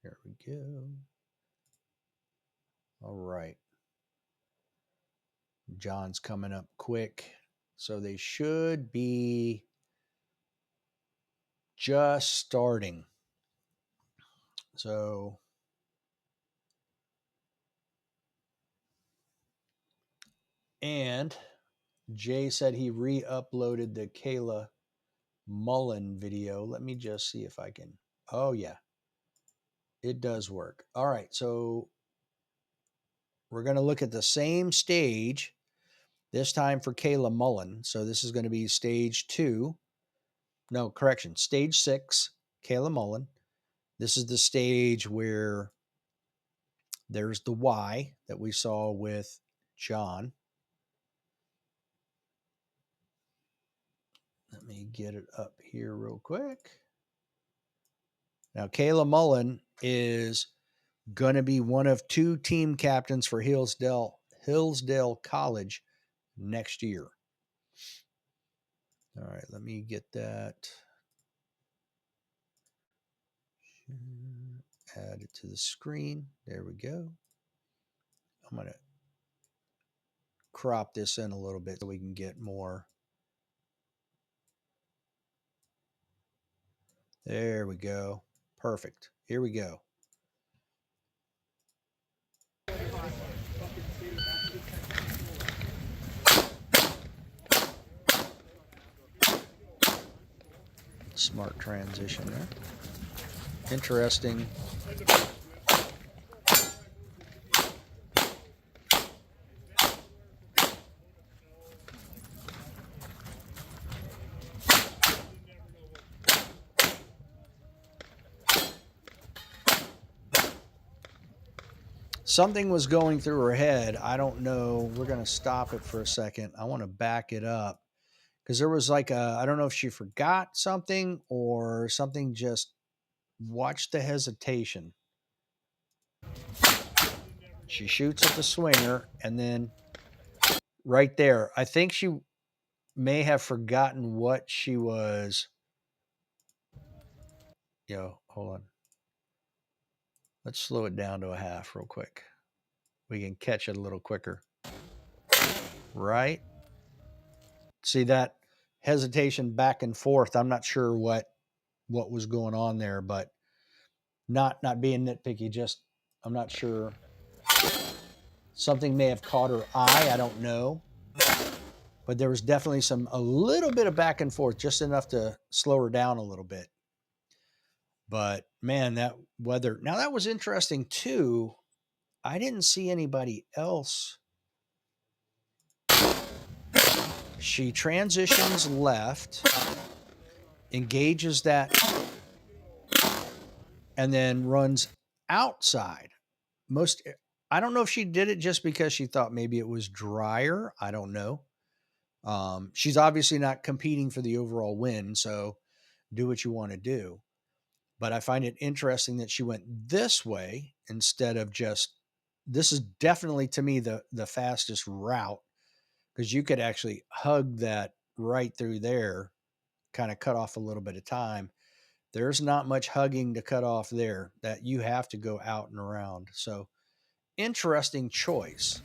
S1: there we go. All right. John's coming up quick. So they should be just starting. So and Jay said he re-uploaded the Kayla Mullen video. Let me just see if I can. Oh yeah, it does work. All right, so we're going to look at the same stage this time for Kayla Mullen. So this is going to be stage 2. No, correction, stage 6, Kayla Mullen. This is the stage where there's the Y that we saw with John. Let me get it up here real quick. Now, Kayla Mullen is going to be one of 2 team captains for Hillsdale College next year. All right, let me get that Add it to the screen. There we go. I'm going to crop this in a little bit so we can get more. There we go. Perfect. Here we go. Smart transition there. Interesting. Something was going through her head. I don't know. We're going to stop it for a second. I want to back it up because there was like I don't know if she forgot something or something, just watch the hesitation. She shoots at the swinger and then right there, I think she may have forgotten what she was. Hold on. Let's slow it down to a half real quick. We can catch it a little quicker. Right? See that hesitation back and forth. I'm not sure what was going on there, but not being nitpicky, just I'm not sure. Something may have caught her eye, I don't know. But there was definitely a little bit of back and forth, just enough to slow her down a little bit. But man, that weather. Now that was interesting too. I didn't see anybody else. She transitions left, engages that, and then runs outside. I don't know if she did it just because she thought maybe it was drier. I don't know. She's obviously not competing for the overall win, so do what you want to do. But I find it interesting that she went this way instead of just. This is definitely to me the fastest route because you could actually hug that right through there, kind of cut off a little bit of time. There's not much hugging to cut off there, that you have to go out and around. So interesting choice.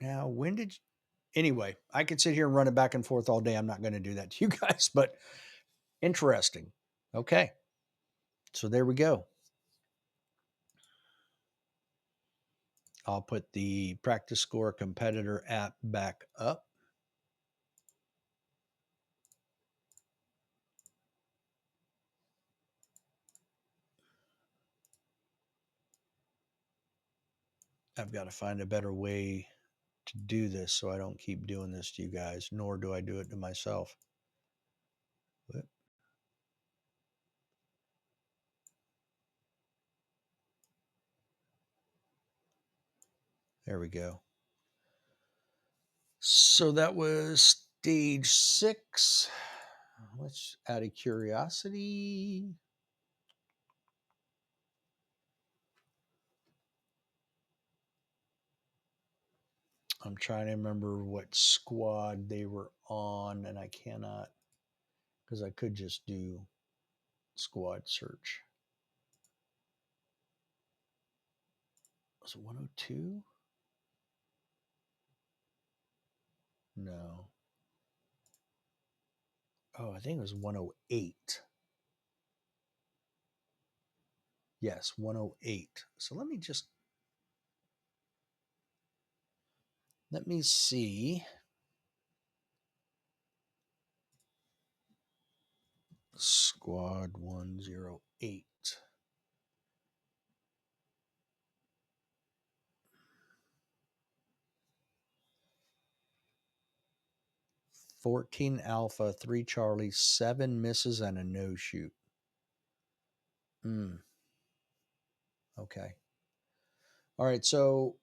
S1: Now, when did anyway, I could sit here and run it back and forth all day. I'm not going to do that to you guys, but interesting. Okay. So there we go. I'll put the Practice Score Competitor app back up. I've got to find a better way to do this so I don't keep doing this to you guys, nor do I do it to myself. But there we go. So that was stage 6. Let's, out of curiosity, I'm trying to remember what squad they were on, and I cannot, because I could just do squad search. Was it 102? No. Oh, I think it was 108. Yes, 108. So let me see. Squad 108. 14 Alpha, 3 Charlie, 7 misses, and a no shoot. Okay. All right. So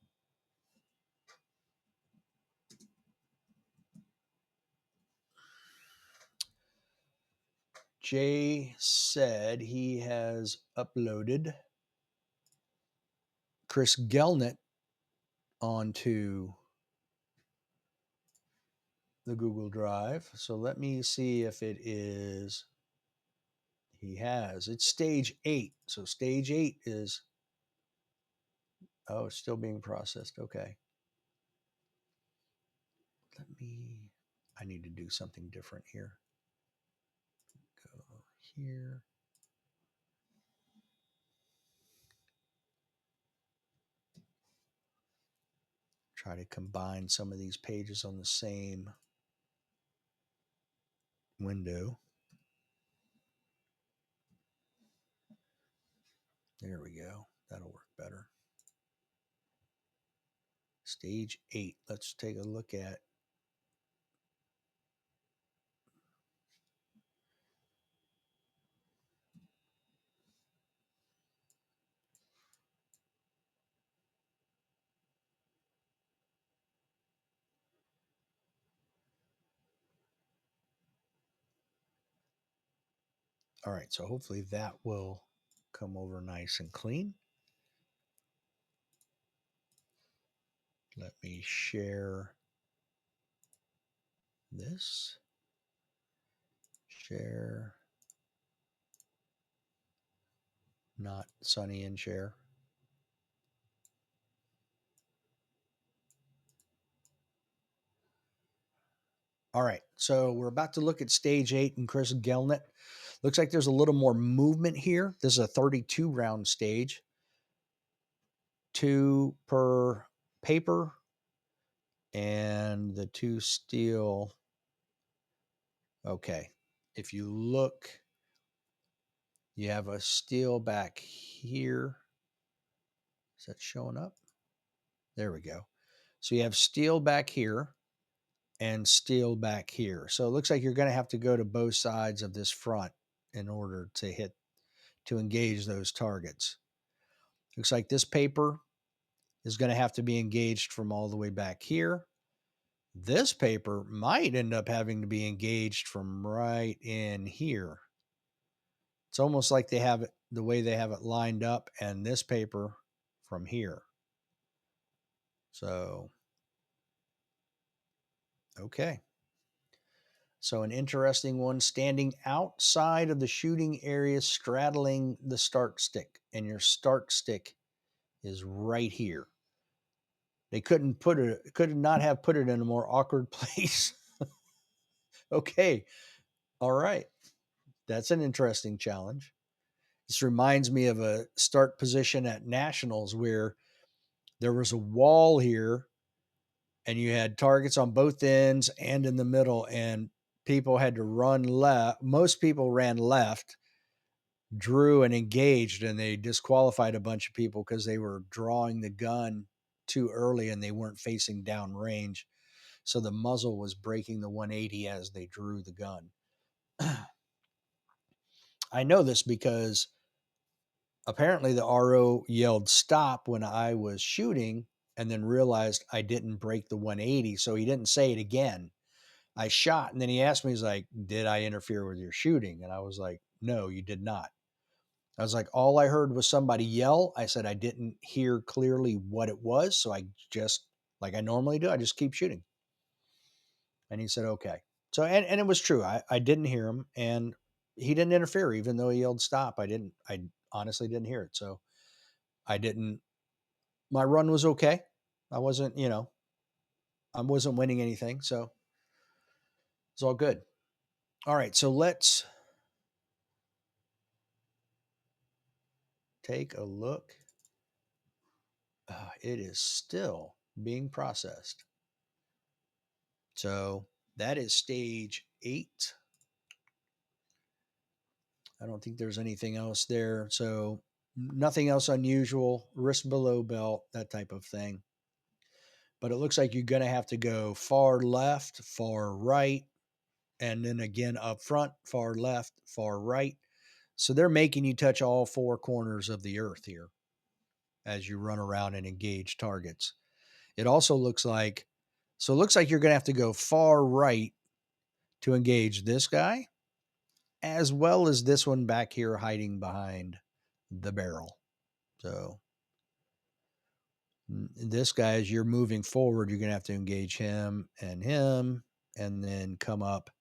S1: Jay said he has uploaded Chris Gelnett onto the Google Drive. So let me see if it is. He has. It's stage 8. So stage 8 is. Oh, it's still being processed. Okay. Let me. I need to do something different here. Go here. Try to combine some of these pages on the same window. There we go. That'll work better. Stage 8. Let's take a look at. All right, so hopefully that will come over nice and clean. Let me share this. Share. Not Sunny and share. All right, so we're about to look at stage 8 and Chris Gelnett. Looks like there's a little more movement here. This is a 32 round stage. 2 per paper and the 2 steel. Okay. If you look, you have a steel back here. Is that showing up? There we go. So you have steel back here and steel back here. So it looks like you're going to have to go to both sides of this front in order to engage those targets. Looks like this paper is going to have to be engaged from all the way back here. This paper might end up having to be engaged from right in here. It's almost like they have it the way they have it lined up, and this paper from here. So, okay. So, an interesting one, standing outside of the shooting area, straddling the start stick, and your start stick is right here. They could not have put it in a more awkward place. Okay. All right. That's an interesting challenge. This reminds me of a start position at Nationals where there was a wall here and you had targets on both ends and in the middle, and people had to run left. Most people ran left, drew and engaged, and they disqualified a bunch of people because they were drawing the gun too early and they weren't facing down range. So the muzzle was breaking the 180 as they drew the gun. I know this because apparently the RO yelled stop when I was shooting and then realized I didn't break the 180. So he didn't say it again. I shot, and then he asked me, he's like, did I interfere with your shooting? And I was like, no, you did not. I was like, all I heard was somebody yell. I said, I didn't hear clearly what it was. So I just, like I normally do, I just keep shooting. And he said, okay. So, and it was true. I didn't hear him, and he didn't interfere, even though he yelled stop. I honestly didn't hear it. So I didn't, my run was okay. I wasn't, I wasn't winning anything. So it's all good. All right. So let's take a look. It is still being processed. So that is stage 8. I don't think there's anything else there. So nothing else unusual, wrist below belt, that type of thing. But it looks like you're going to have to go far left, far right, and then again up front, far left, far right. So they're making you touch all 4 corners of the earth here as you run around and engage targets. It also looks like, so it looks like you're going to have to go far right to engage this guy, as well as this one back here hiding behind the barrel. So this guy, as you're moving forward, you're going to have to engage him and him and then come up.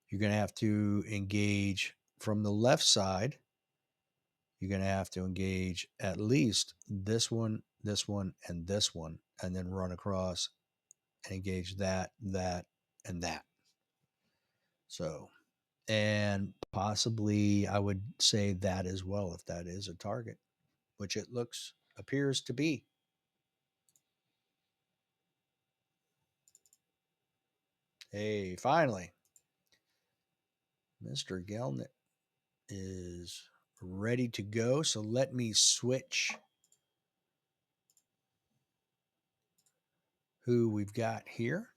S1: You're going to have to engage from the left side. You're going to have to engage at least this one, and this one, and then run across and engage that, and that. So, and possibly I would say that as well if that is a target, which it appears to be. Hey, finally, Mr. Gelnet is ready to go. So let me switch who we've got here.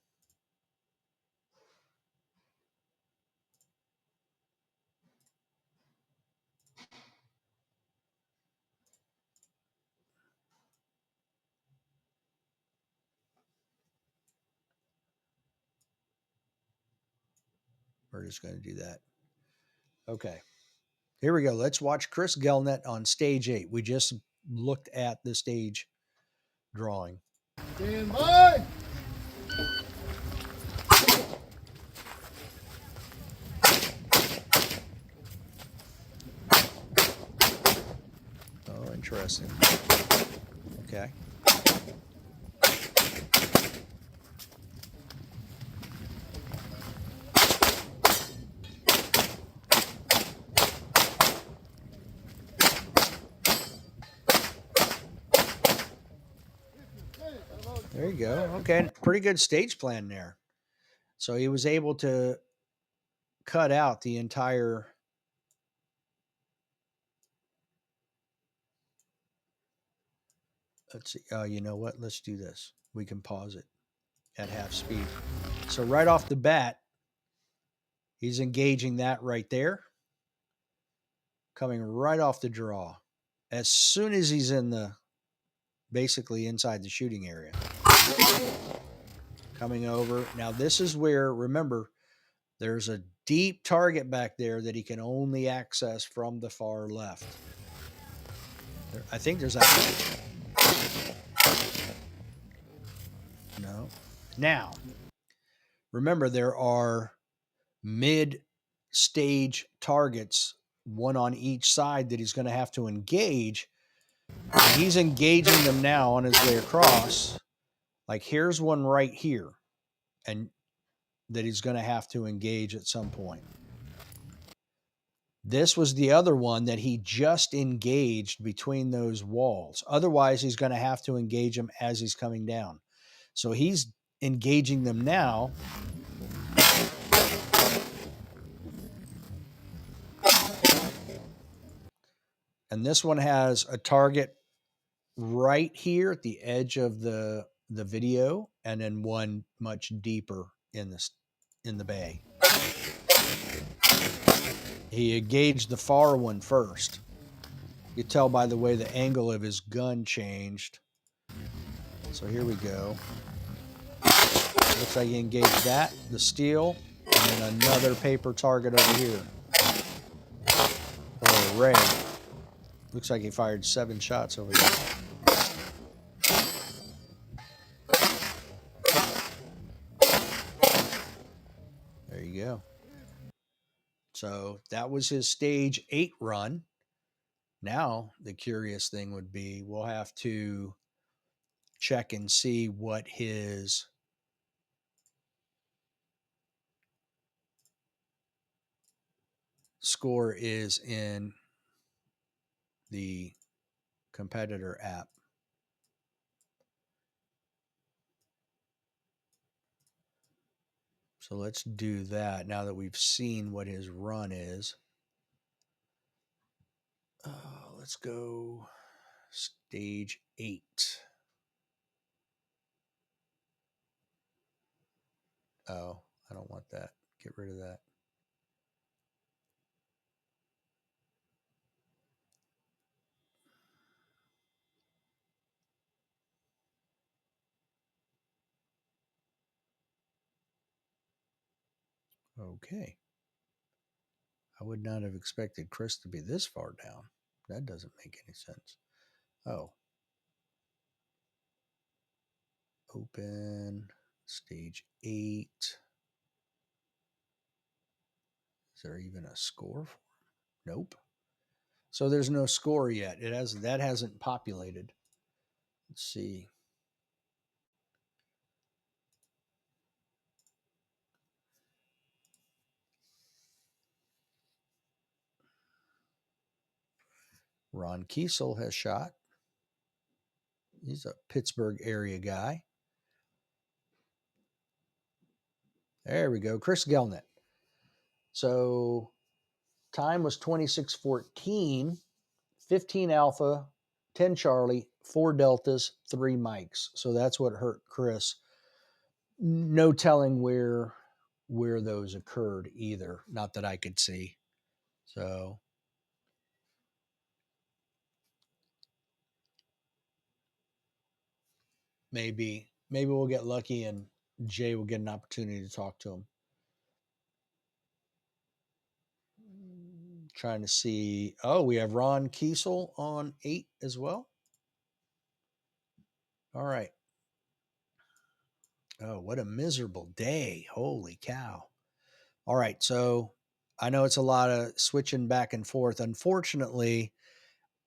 S1: We're just going to do that. Okay. Here we go. Let's watch Chris Gelnet on stage 8. We just looked at the stage drawing.
S2: Stand by.
S1: Oh, interesting. Okay. There you go. Okay. Pretty good stage plan there. So he was able to cut out the entire. Let's see. You know what? Let's do this. We can pause it at half speed. So right off the bat, he's engaging that right there, coming right off the draw. As soon as he's basically inside the shooting area. Coming over. Now this is where, remember, there's a deep target back there that he can only access from the far left. I think there's actually. No. Now, remember, there are mid-stage targets, one on each side, that he's going to have to engage. And he's engaging them now on his way across. Like, here's one right here, and that he's going to have to engage at some point. This was the other one that he just engaged between those walls. Otherwise, he's going to have to engage them as he's coming down. So he's engaging them now. And this one has a target right here at the edge of the video, and then one much deeper in the bay. He engaged the far one first. You tell by the way the angle of his gun changed. So here we go. Looks like he engaged that, the steel, and then another paper target over here. Or a ray. Looks like he fired 7 shots over there. There you go. So that was his stage 8 run. Now, the curious thing would be we'll have to check and see what his score is in the competitor app. So let's do that now that we've seen what his run is. Let's go stage 8. Oh, I don't want that. Get rid of that. Okay. I would not have expected Chris to be this far down. That doesn't make any sense. Oh. Open Stage 8. Is there even a score for him? Nope. So there's no score yet. That hasn't populated. Let's see. Ron Kiesel has shot. He's a Pittsburgh area guy. There we go. Chris Gelnett. So time was 26:14, 15 Alpha, 10 Charlie, 4 Deltas, 3 Mikes. So that's what hurt Chris. No telling where those occurred either. Not that I could see. So maybe we'll get lucky and Jay will get an opportunity to talk to him. Trying to see. Oh, we have Ron Kiesel on 8 as well. All right. Oh, what a miserable day. Holy cow. All right. So I know it's a lot of switching back and forth. Unfortunately,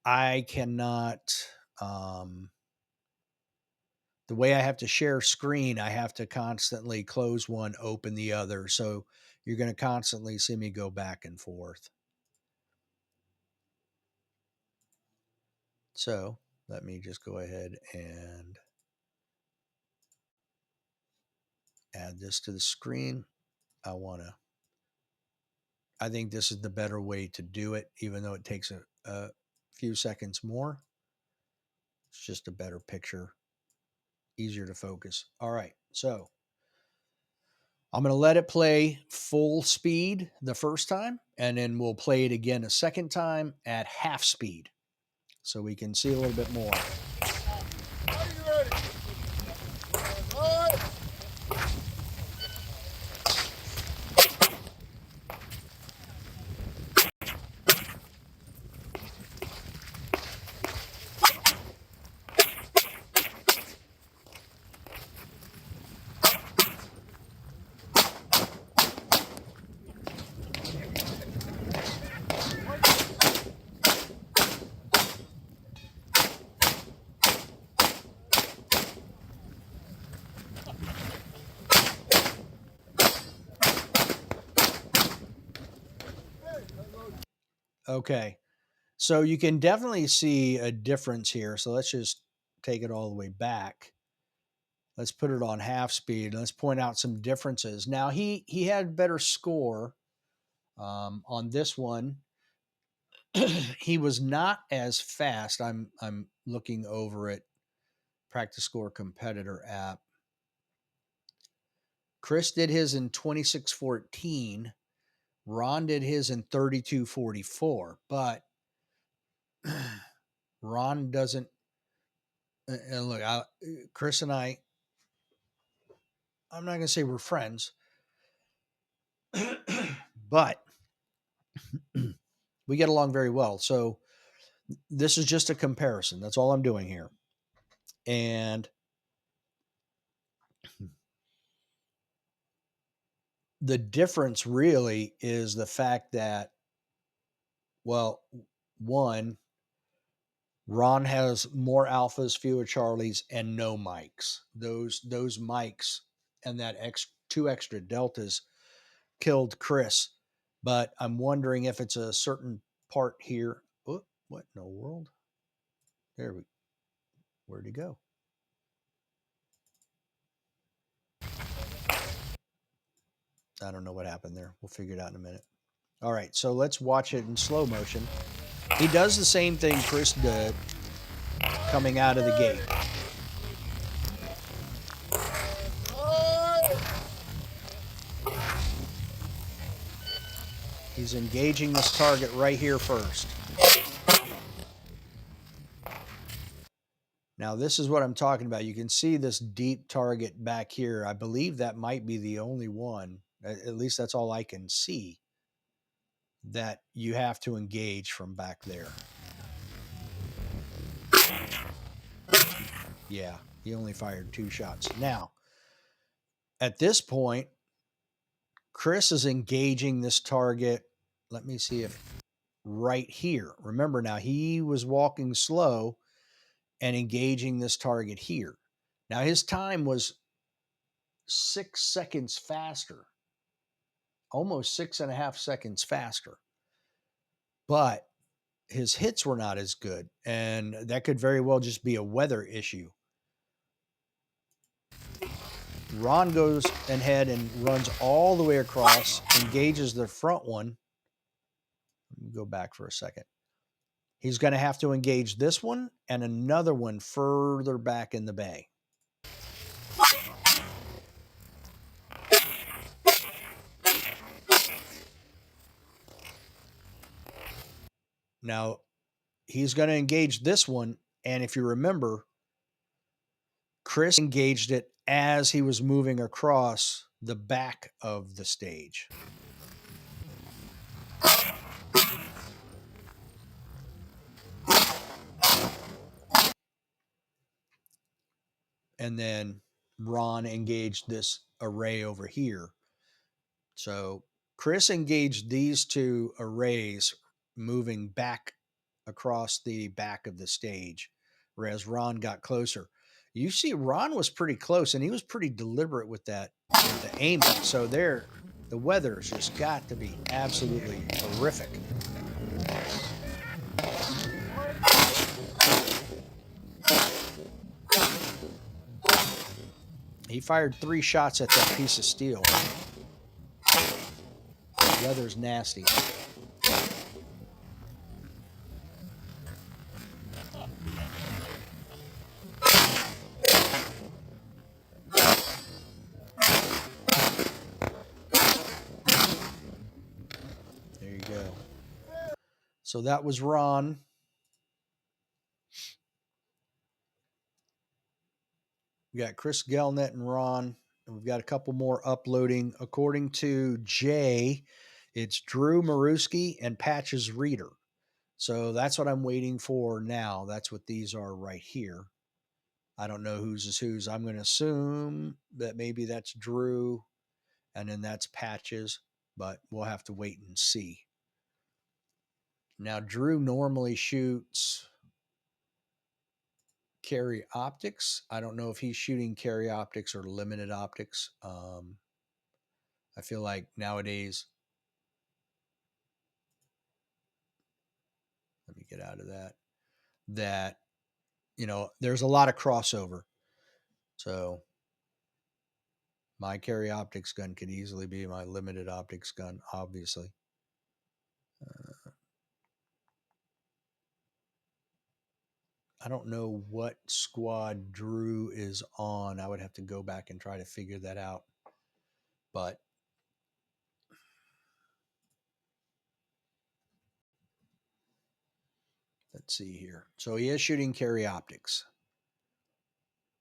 S1: I cannot. The way I have to share screen, I have to constantly close one, open the other. So you're going to constantly see me go back and forth. So let me just go ahead and add this to the screen. I think this is the better way to do it, even though it takes a few seconds more. It's just a better picture, easier to focus. All right. So I'm going to let it play full speed the first time, and then we'll play it again a second time at half speed so we can see a little bit more.
S2: Are you ready? All right.
S1: Okay. So you can definitely see a difference here. So let's just take it all the way back. Let's put it on half speed. Let's point out some differences. Now he had better score on this one. He was not as fast. I'm looking over at Practice Score Competitor app. Chris did his in 26:14. Ron did his in 32:44. But Ron doesn't. And look, Chris and I'm not going to say we're friends, but we get along very well. So this is just a comparison. That's all I'm doing here. And the difference really is the fact that, well, one, Ron has more alphas, fewer Charlies, and no Mikes. Those Mikes and that two extra deltas killed Chris. But I'm wondering if it's a certain part here. Oh, what in the world? Where'd he go? I don't know what happened there. We'll figure it out in a minute. All right, so let's watch it in slow motion. He does the same thing Chris did coming out of the gate. He's engaging this target right here first. Now, this is what I'm talking about. You can see this deep target back here. I believe that might be the only one, at least that's all I can see, that you have to engage from back there. Yeah, he only fired 2 shots. Now, at this point, Chris is engaging this target. Let me see if right here. Remember now, he was walking slow and engaging this target here. Now his time was 6 seconds faster, almost 6.5 seconds faster, but his hits were not as good. And that could very well just be a weather issue. Ron goes ahead and runs all the way across, engages the front one. Let me go back for a second. He's going to have to engage this one and another one further back in the bay. Now, he's going to engage this one. And if you remember, Chris engaged it as he was moving across the back of the stage. And then Ron engaged this array over here. So Chris engaged these two arrays moving back across the back of the stage, whereas Ron got closer. You see, Ron was pretty close, and he was pretty deliberate with that, with the aiming. So there, the weather's just got to be absolutely horrific. He fired 3 shots at that piece of steel. The weather's nasty. There you go. So that was Ron. We got Chris Gelnet and Ron, and we've got a couple more uploading. According to Jay, it's Drew Maruski and Patches Reader. So that's what I'm waiting for now. That's what these are right here. I don't know whose is whose. I'm going to assume that maybe that's Drew and then that's Patches, but we'll have to wait and see. Now, Drew normally shoots carry optics. I don't know if he's shooting carry optics or limited optics. I feel like nowadays, let me get out of that, there's a lot of crossover. So my carry optics gun could easily be my limited optics gun, obviously. I don't know what squad Drew is on. I would have to go back and try to figure that out. But let's see here. So he is shooting carry optics.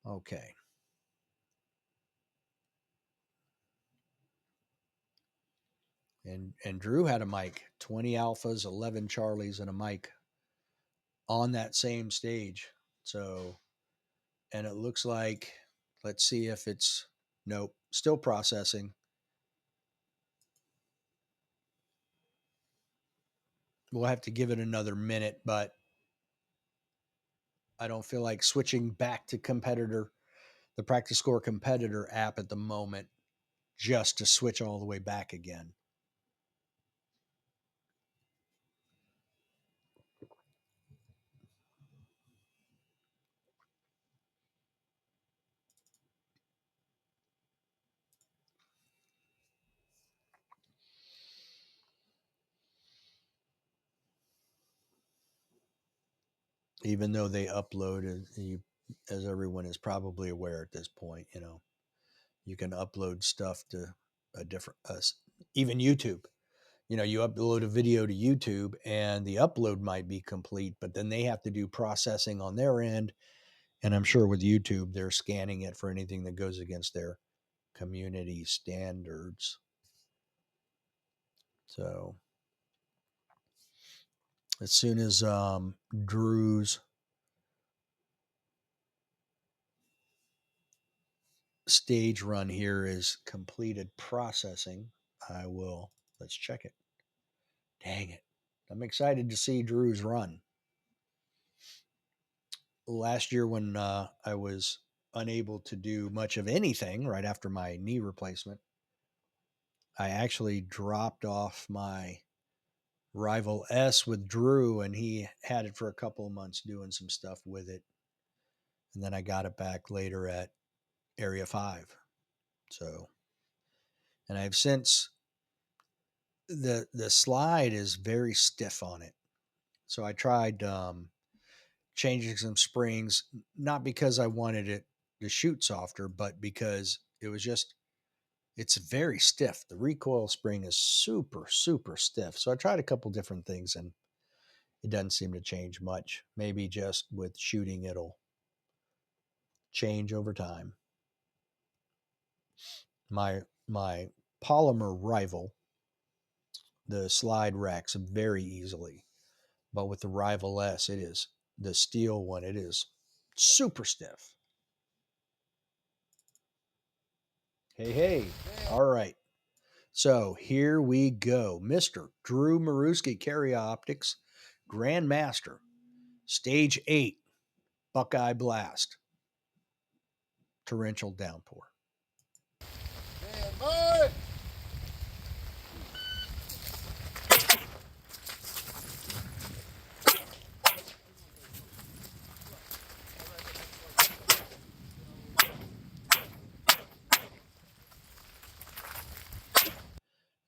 S1: Okay. And Drew had a mic, 20 alphas, 11 Charlies, and a mic on that same stage. So, and it looks like, let's see if it's, nope, still processing. We'll have to give it another minute, but I don't feel like switching back to the Practice Score competitor app at the moment, just to switch all the way back again. Even though they upload, as everyone is probably aware at this point, you can upload stuff to a different, even YouTube. You upload a video to YouTube and the upload might be complete, but then they have to do processing on their end. And I'm sure with YouTube, they're scanning it for anything that goes against their community standards. So as soon as Drew's stage run here is completed processing, let's check it. Dang it. I'm excited to see Drew's run. Last year, when I was unable to do much of anything right after my knee replacement, I actually dropped off my Rival S with Drew, and he had it for a couple of months doing some stuff with it. And then I got it back later at Area 5. So, and I've since the slide is very stiff on it. So I tried changing some springs, not because I wanted it to shoot softer, but because it's very stiff. The recoil spring is super, super stiff. So I tried a couple different things and it doesn't seem to change much. Maybe just with shooting, it'll change over time. My polymer rival, the slide racks very easily, but with the Rival S, it is the steel one. It is super stiff. Hey. All right. So here we go. Mr. Drew Maruski, Carry Optics, Grandmaster, Stage 8, Buckeye Blast, Torrential Downpour. I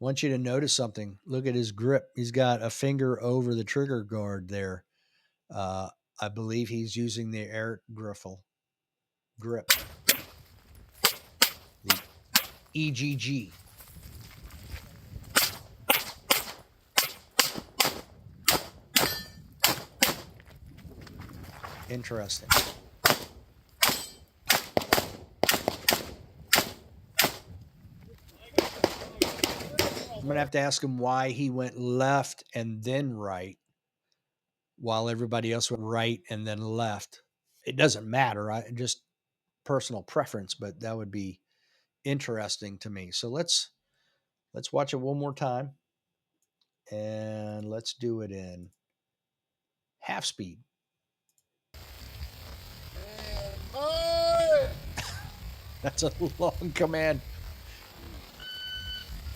S1: want you to notice something. Look at his grip. He's got a finger over the trigger guard there. I believe he's using the air griffle grip, the EGG. Interesting. I'm going to have to ask him why he went left and then right while everybody else went right and then left. It doesn't matter. I just personal preference, but that would be interesting to me. So let's watch it one more time and let's do it in half speed. That's a long command.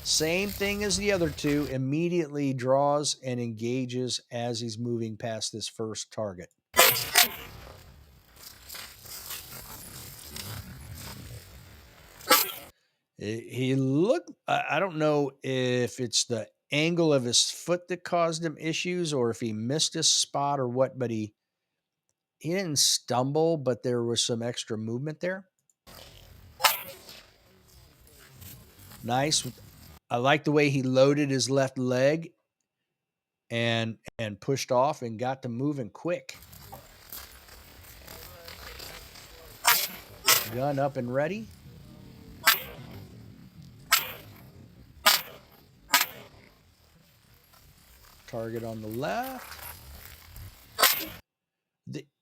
S1: Same thing as the other two, immediately draws and engages as he's moving past this first target. He looked, I don't know if it's the angle of his foot that caused him issues or if he missed his spot or what, but he didn't stumble, but there was some extra movement there. Nice. I like the way he loaded his left leg and pushed off and got to moving quick. Gun up and ready. Target on the left.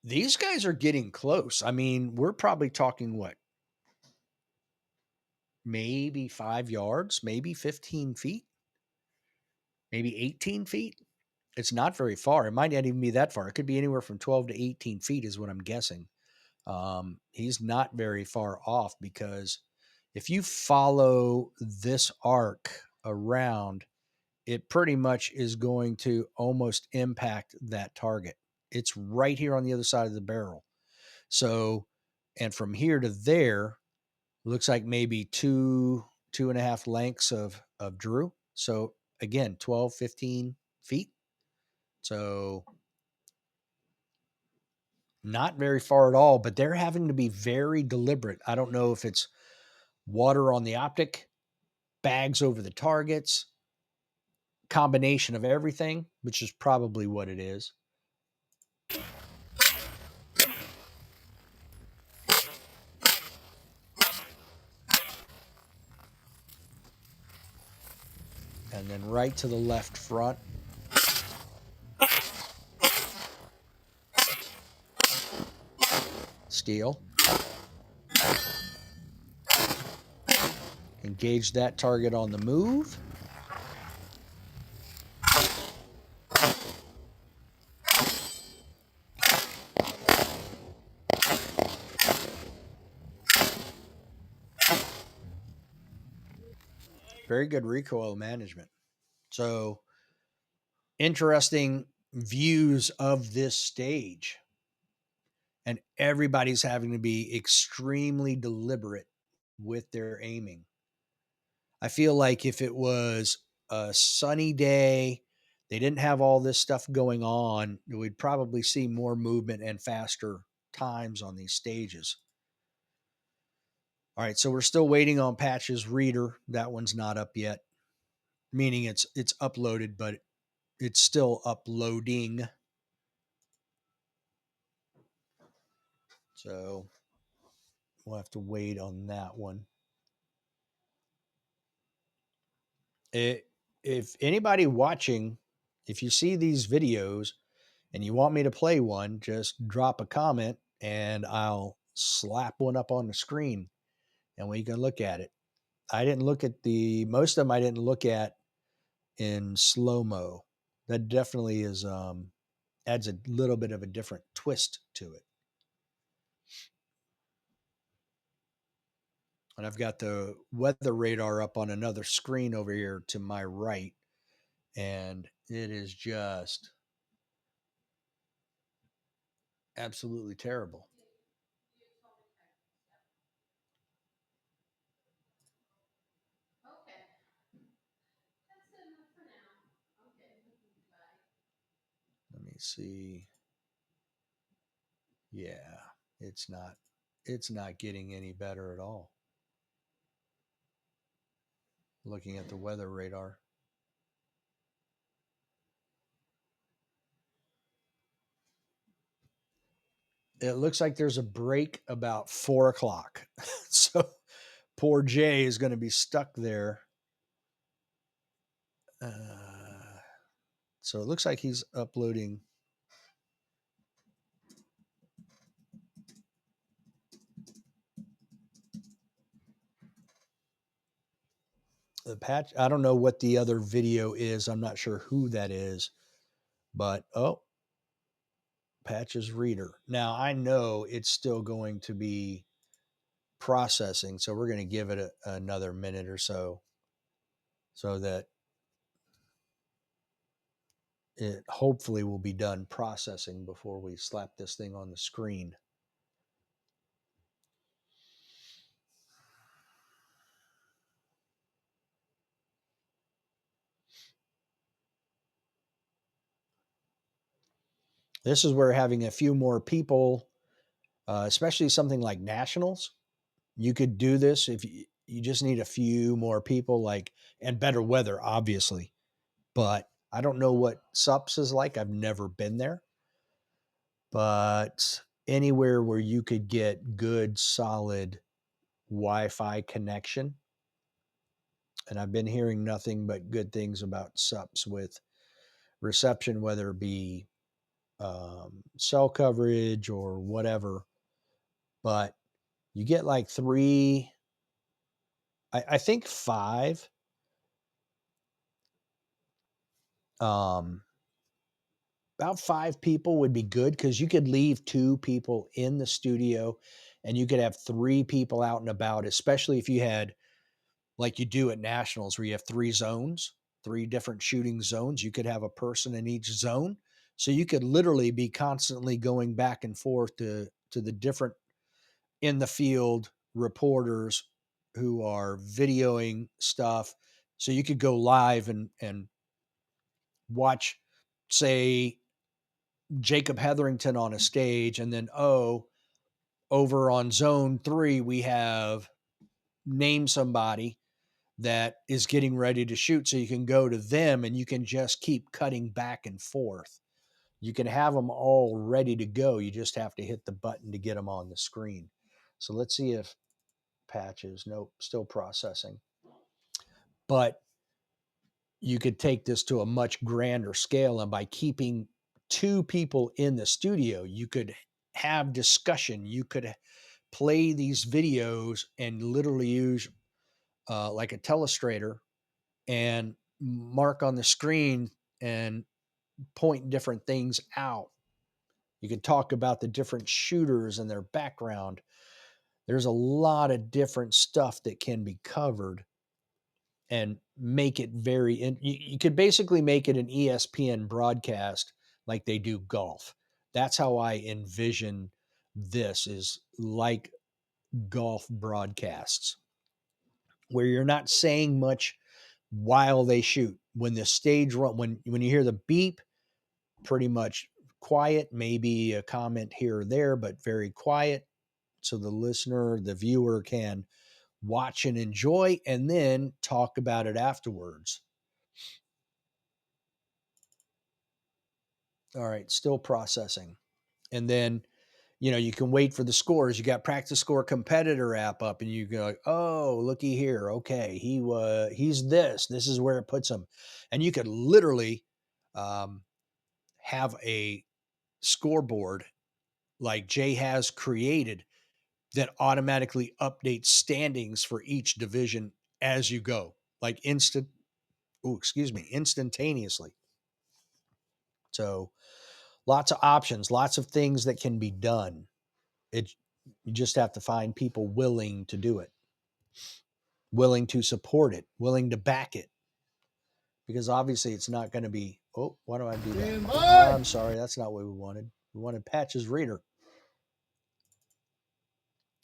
S1: These guys are getting close. I mean, we're probably talking what? Maybe 5 yards, maybe 15 feet, maybe 18 feet. It's not very far. It might not even be that far. It could be anywhere from 12 to 18 feet is what I'm guessing. He's not very far off because if you follow this arc around, it pretty much is going to almost impact that target. It's right here on the other side of the barrel. So, and from here to there, looks like maybe two and a half lengths of Drew. So again, 12, 15 feet. So not very far at all, but they're having to be very deliberate. I don't know if it's water on the optic, bags over the targets, combination of everything, which is probably what it is. And then right to the left front. Steel. Engage that target on the move. Very good recoil management. So interesting views of this stage. And everybody's having to be extremely deliberate with their aiming. I feel like if it was a sunny day, they didn't have all this stuff going on, we'd probably see more movement and faster times on these stages. All right, so we're still waiting on Patch's reader. That one's not up yet, meaning it's uploaded, but it's still uploading. So we'll have to wait on that one. If anybody watching, if you see these videos and you want me to play one, just drop a comment and I'll slap one up on the screen and we can look at it. I didn't look at most of them I didn't look at in slow-mo. That definitely is adds a little bit of a different twist to it. And I've got the weather radar up on another screen over here to my right, and it is just absolutely terrible. Let me see. Yeah, it's not getting any better at all. Looking at the weather radar. It looks like there's a break about 4 o'clock. So poor Jay is going to be stuck there. So it looks like he's uploading. The patch. I don't know what the other video is. I'm not sure who that is, but Patch's reader. Now I know it's still going to be processing, so we're going to give it another minute or so that it hopefully will be done processing before we slap this thing on the screen. This is where having a few more people, especially something like nationals, you could do this if you just need a few more people, and better weather, obviously. But I don't know what SUPS is like. I've never been there. But anywhere where you could get good, solid Wi-Fi connection. And I've been hearing nothing but good things about SUPS with reception, whether it be cell coverage or whatever. But you get like three, I think five about 5 people would be good because you could leave 2 people in the studio and you could have 3 people out and about, especially if you had, like you do at nationals, where you have 3 zones, 3 different shooting zones. You could have a person in each zone. So you could literally be constantly going back and forth to the different in the field reporters who are videoing stuff. So you could go live and watch, say, Jacob Hetherington on a stage, and then over on zone 3 we have name somebody that is getting ready to shoot, so you can go to them and you can just keep cutting back and forth. You can have them all ready to go. You just have to hit the button to get them on the screen. So let's see if Patches, nope, still processing. But you could take this to a much grander scale, and by keeping 2 people in the studio, you could have discussion. You could play these videos and literally use like a telestrator and mark on the screen and point different things out. You can talk about the different shooters and their background. There's a lot of different stuff that can be covered and make it you could basically make it an ESPN broadcast like they do golf. That's how I envision this, is like golf broadcasts, where you're not saying much while they shoot. When the stage run, when you hear the beep, pretty much quiet, maybe a comment here or there, but very quiet, so the listener, the viewer, can watch and enjoy and then talk about it afterwards. All right, still processing. And then, you can wait for the scores. You got Practice Score Competitor app up, and you go, oh, looky here. Okay, he's this. This is where it puts him. And you could literally have a scoreboard like Jay has created that automatically updates standings for each division as you go, like instantaneously. So lots of options, lots of things that can be done. You just have to find people willing to do it, willing to support it, willing to back it. Because obviously it's not going to be, oh, why do I do that? Oh, I'm sorry, that's not what we wanted. We wanted Patch's reader.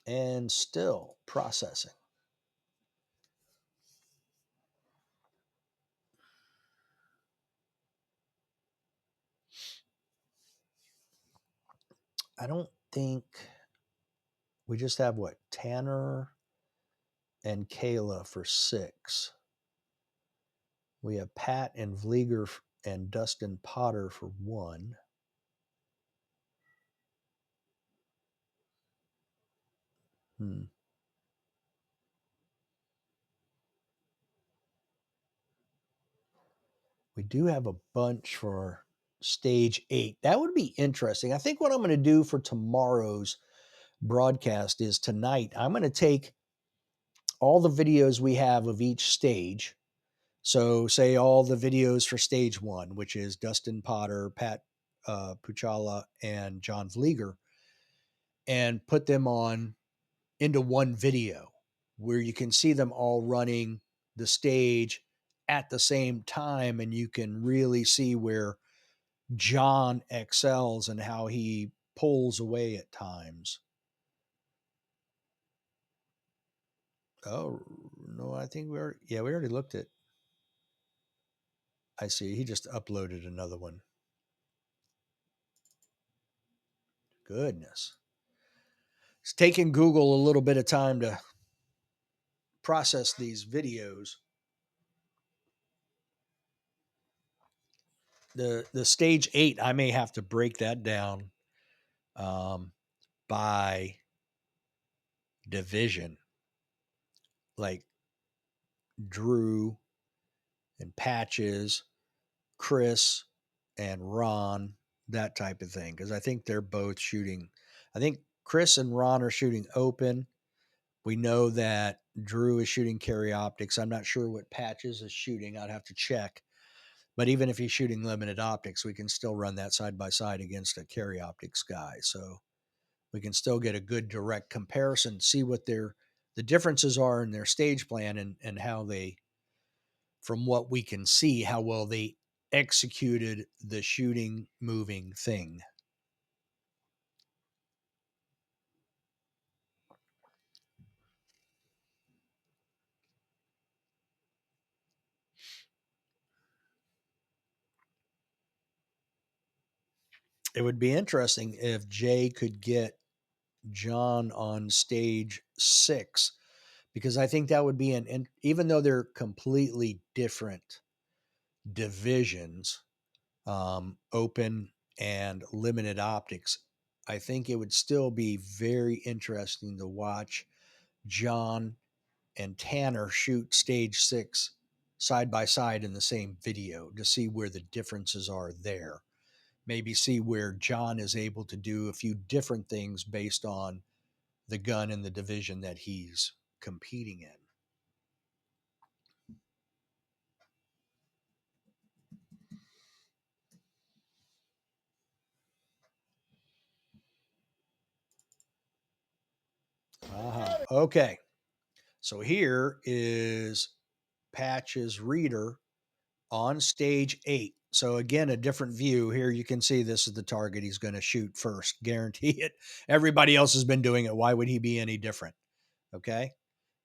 S1: And still processing. I don't think we just have what, Tanner and Kayla for 6. We have Pat and Vlieger and Dustin Potter for 1. Hmm. We do have a bunch for stage 8. That would be interesting. I think what I'm going to do for tomorrow's broadcast is tonight, I'm going to take all the videos we have of each stage. So, say all the videos for stage 1, which is Dustin Potter, Pat Puchala, and John Vlieger, and put them on into one video where you can see them all running the stage at the same time, and you can really see where John excels and how he pulls away at times. Oh, no, I think we already looked at. I see. He just uploaded another one. Goodness. It's taking Google a little bit of time to process these videos. The stage 8, I may have to break that down by division, like Drew and Patches, Chris and Ron, that type of thing. Because I think they're both shooting. I think Chris and Ron are shooting open. We know that Drew is shooting carry optics. I'm not sure what Patches is shooting. I'd have to check. But even if he's shooting limited optics, we can still run that side by side against a carry optics guy. So we can still get a good direct comparison, see what the differences are in their stage plan, and how they, from what we can see, how well they executed the shooting moving thing. It would be interesting if Jay could get John on stage 6, because I think that would be even though they're completely different divisions, open and limited optics, I think it would still be very interesting to watch John and Tanner shoot stage 6 side by side in the same video to see where the differences are there. Maybe see where John is able to do a few different things based on the gun and the division that he's competing in. Okay. So here is Patch's reader on stage 8. So again, a different view. Here you can see this is the target he's going to shoot first. Guarantee it. Everybody else has been doing it. Why would he be any different? Okay.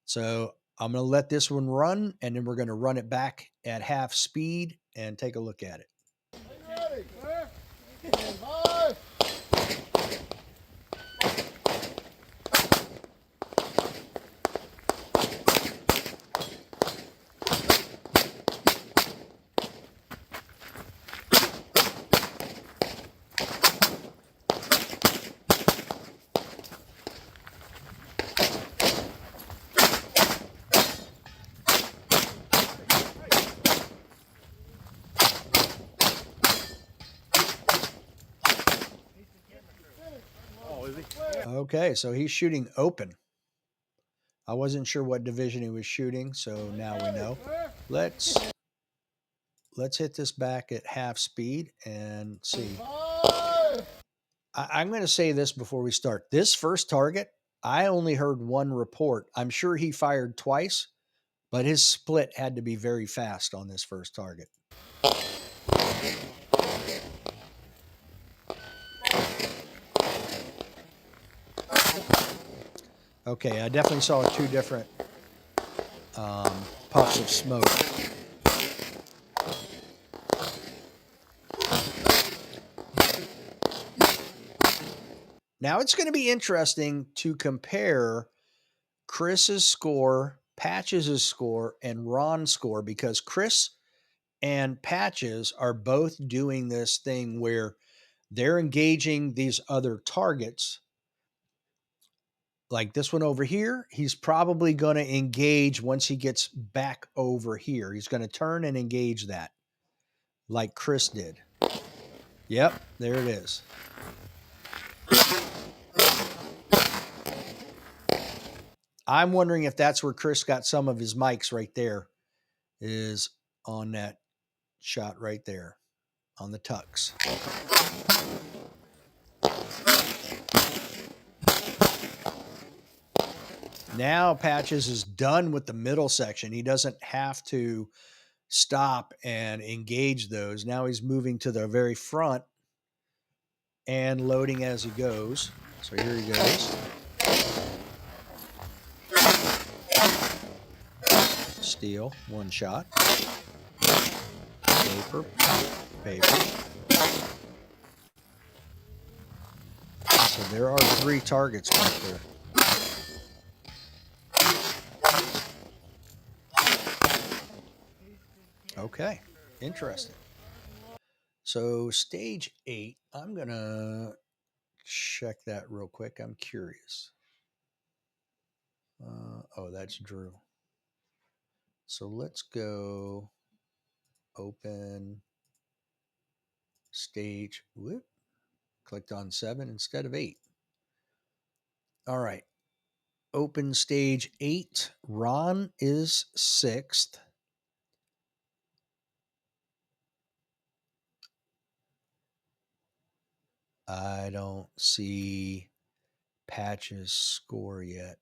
S1: So I'm going to let this one run, and then we're going to run it back at half speed and take a look at it.
S2: Ready, sir. Stand by.
S1: Okay, so he's shooting open. I wasn't sure what division he was shooting, so now we know. Let's hit this back at half speed and see. I'm going to say this before we start. This first target, I only heard one report. I'm sure he fired twice, but his split had to be very fast on this first target. Okay, I definitely saw two different puffs of smoke. Now it's going to be interesting to compare Chris's score, Patch's score, and Ron's score, because Chris and Patches are both doing this thing where they're engaging these other targets. Like this one over here, he's probably going to engage once he gets back over here. He's going to turn and engage that like Chris did. Yep, there it is. I'm wondering if that's where Chris got some of his mics right there, is on that shot right there on the tucks. Now Patches is done with the middle section. He doesn't have to stop and engage those. Now he's moving to the very front and loading as he goes. So here he goes. Steel, one shot. Paper, paper. So there are 3 targets right there. Okay, interesting. So stage 8, I'm going to check that real quick. I'm curious. Oh, that's Drew. So let's go open stage. Whoop. Clicked on 7 instead of 8. All right. Open stage 8. Ron is 6th. I don't see Patch's score yet.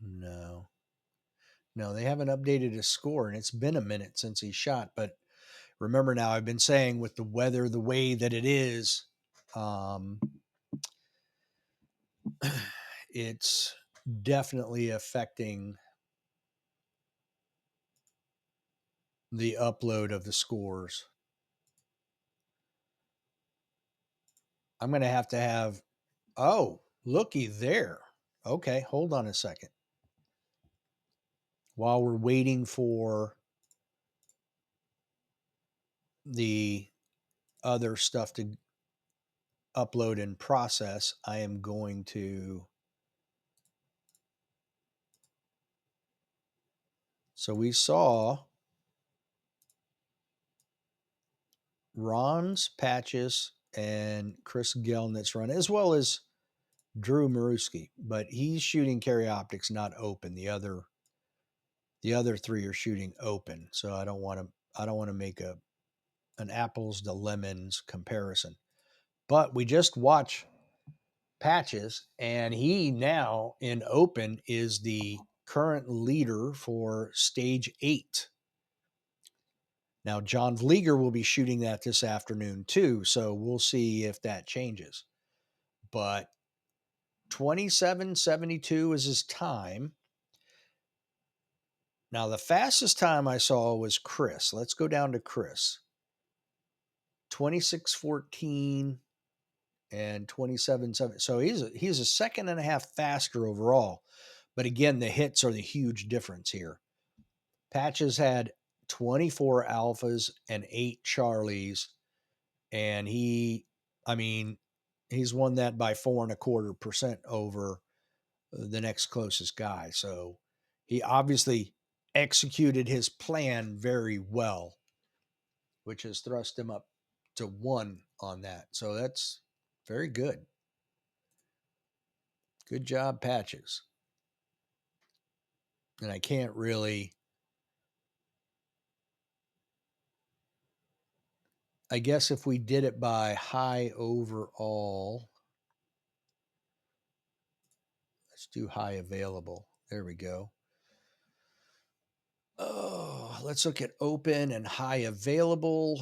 S1: No. No, they haven't updated his score, and it's been a minute since he shot. But remember now, I've been saying with the weather the way that it is, it's definitely affecting the upload of the scores. I'm going to have, oh, looky there. Okay, hold on a second. While we're waiting for the other stuff to upload and process, I am going to. So we saw Ron's, Patches, and Chris Gelnitz run, as well as Drew Maruski, but he's shooting carry optics, not open. The other 3 are shooting open, so I don't want to I don't want to make an apples to lemons comparison. But we just watched Patches, and he now in open is the current leader for stage 8. Now, John Vlieger will be shooting that this afternoon too, so we'll see if that changes. But 27:72 is his time. Now, the fastest time I saw was Chris. Let's go down to Chris. 26:14 and 27:7. So he's a second and a half faster overall. But again, the hits are the huge difference here. Patches had 24 alphas and 8 Charlies, and he's won that by 4.25% over the next closest guy. So he obviously executed his plan very well, which has thrust him up to 1 on that. So that's very good. Good job, Patches. And I can't really, I guess if we did it by high overall, let's do high available. There we go. Oh, let's look at open and high available.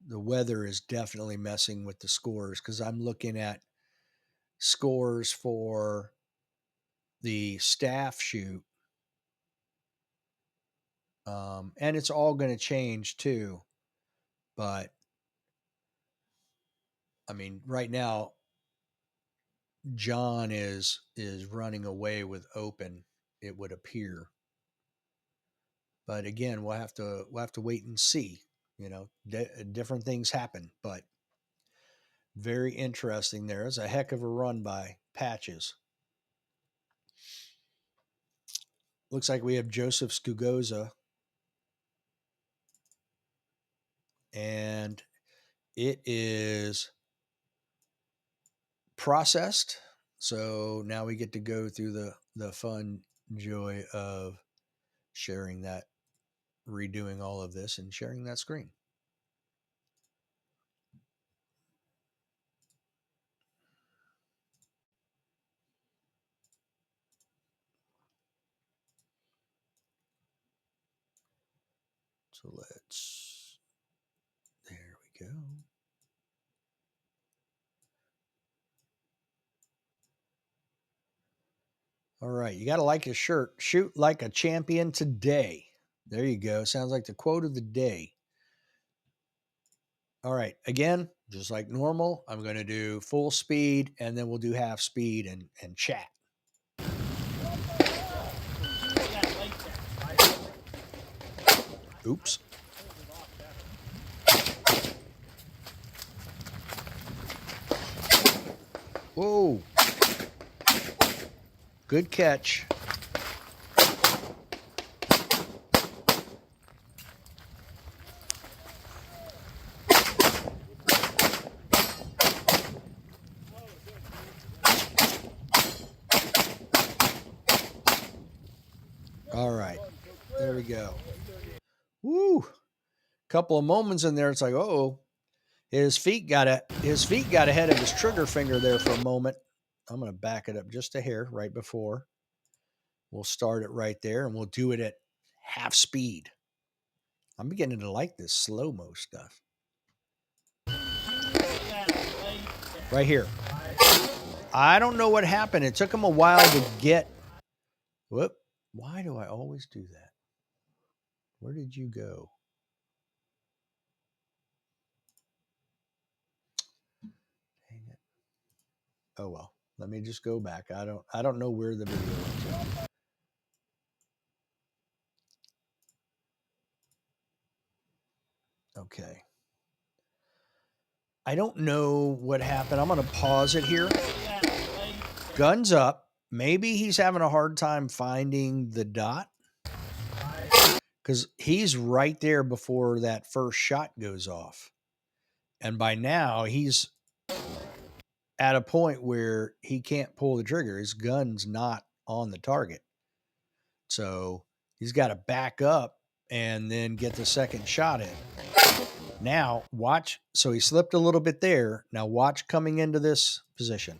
S1: The weather is definitely messing with the scores because I'm looking at scores for the staff shoot. And it's all going to change too. But I mean, right now, John is running away with open, it would appear. But again, we'll have to wait and see. You know, different things happen, but very interesting. There is a heck of a run by Patches. Looks like we have Joseph Scugoza, and it is processed. So now we get to go through the fun joy of sharing that, redoing all of this and sharing that screen. So there we go. All right, you got to like your shirt. Shoot like a champion today. There you go. Sounds like the quote of the day. All right, again, just like normal, I'm going to do full speed and then we'll do half speed and chat. Oops. Whoa. Good catch. All right. There we go. Woo. Couple of moments in there. It's like, oh, his feet got ahead of his trigger finger there for a moment. I'm going to back it up just a hair right before. We'll start it right there and we'll do it at half speed. I'm beginning to like this slow-mo stuff. Right here. I don't know what happened. It took him a while to get. Whoop. Why do I always do that? Where did you go? Dang it. Oh well. Let me just go back. I don't know where the video is. Okay. I don't know what happened. I'm going to pause it here. Guns up. maybe he's having a hard time finding the dot because he's right there before that first shot goes off. And by now, he's at a point where he can't pull the trigger. His gun's not on the target. So he's got to back up and then get the second shot in. Now, watch. So he slipped a little bit there. Now, watch coming into this position.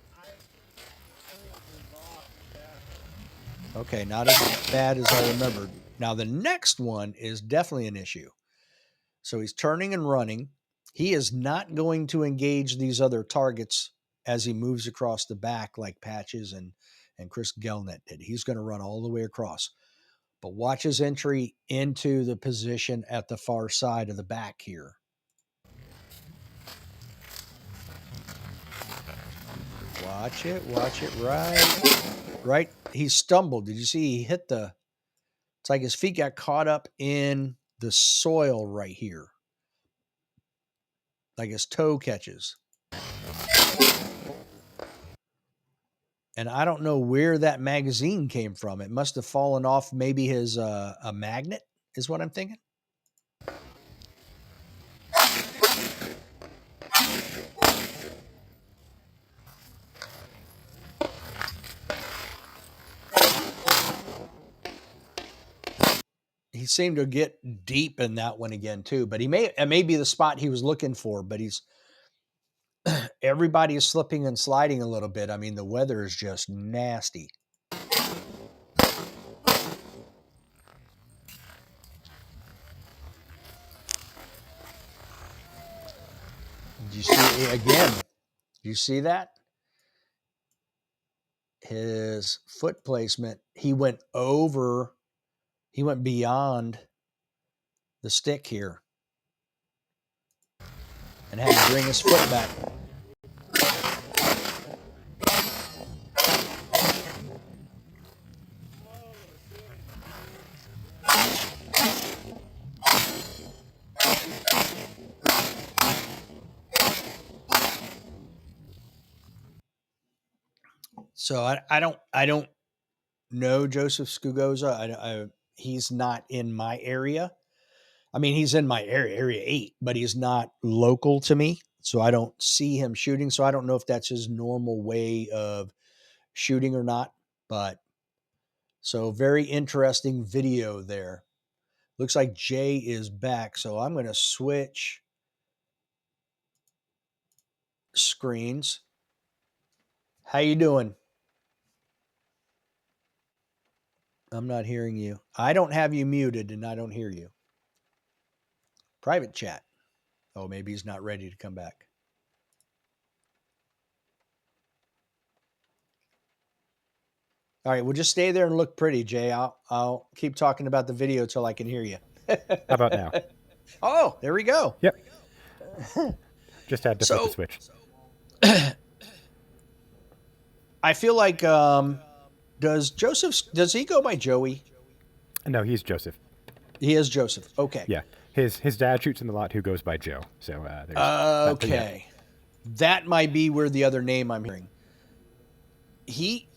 S1: Okay, not as bad as I remembered. Now, the next one is definitely an issue. So he's turning and running. He is not going to engage these other targets as he moves across the back like Patches and Chris Gelnet did. He's going to run all the way across. But watch his entry into the position at the far side of the back here. Watch it right. He stumbled. Did you see he hit the, it's like his feet got caught up in the soil right here. Like his toe catches. And I don't know where that magazine came from. It must have fallen off maybe his a magnet is what I'm thinking. He seemed to get deep in that one again too, but it may be the spot he was looking for, but everybody is slipping and sliding a little bit. I mean, the weather is just nasty. Did you see again? Do you see that? His foot placement, he went beyond the stick here and had to bring his foot back. So I don't know Joseph Scugoza. He's not in my area. I mean, he's in my area 8, but he's not local to me. So I don't see him shooting. So I don't know if that's his normal way of shooting or not. But so very interesting video there. Looks like Jay is back. So I'm going to switch screens. How you doing? I'm not hearing you. I don't have you muted and I don't hear you. Private chat. Oh, maybe he's not ready to come back. All right, well, just stay there and look pretty, Jay. I'll keep talking about the video till I can hear you.
S3: How about now?
S1: Oh, there we go.
S3: Yep. Just had to flip the switch.
S1: I feel like does he go by Joey?
S3: No, he's Joseph.
S1: He is Joseph. Okay.
S3: Yeah. His dad shoots in the lot who goes by Joe. So there's
S1: okay. That might be where the other name I'm hearing. He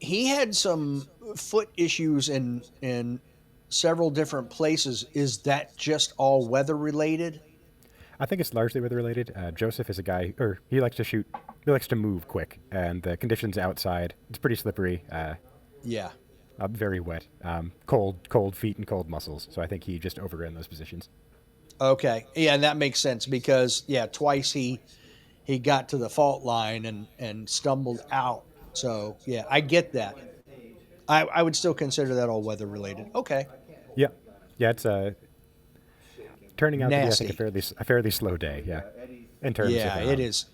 S1: had some foot issues in several different places. Is that just all weather related?
S3: I think it's largely weather related. Joseph is a guy, or he likes to shoot. He likes to move quick, and the conditions outside, it's pretty slippery.
S1: Yeah.
S3: Very wet. Cold feet and cold muscles. So I think he just overran those positions.
S1: Okay. Yeah, and that makes sense because twice he got to the fault line and stumbled out. So yeah, I get that. I would still consider that all weather related. Okay.
S3: Yeah. Yeah, it's turning out
S1: Nasty.
S3: to be, I think, a fairly slow day. Yeah. In terms of
S1: it is.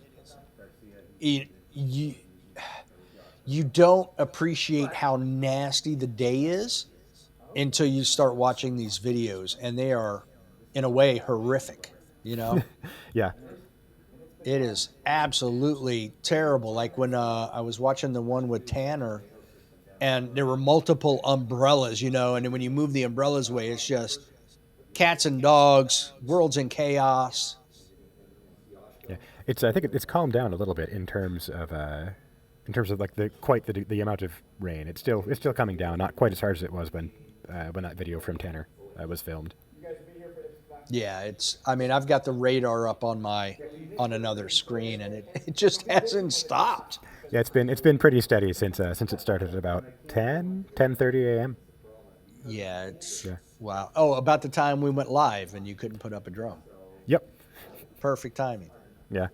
S1: You don't appreciate how nasty the day is until you start watching these videos, and they are, in a way, horrific. You know.
S3: Yeah.
S1: It is absolutely terrible. Like when I was watching the one with Tanner, and there were multiple umbrellas, and then when you move the umbrellas away, it's just cats and dogs, world's in chaos.
S3: Yeah, I think it's calmed down a little bit in terms in terms of like the amount of rain. It's still coming down, not quite as hard as it was when that video from Tanner was filmed.
S1: Yeah, it's. I mean, I've got the radar up on another screen, and it just hasn't stopped.
S3: Yeah, it's been pretty steady since it started at about 10:30 a.m.
S1: Yeah, it's
S3: Yeah.
S1: wow. Oh, about the time we went live, and you couldn't put up a drum.
S3: Yep.
S1: Perfect timing.
S3: Yeah.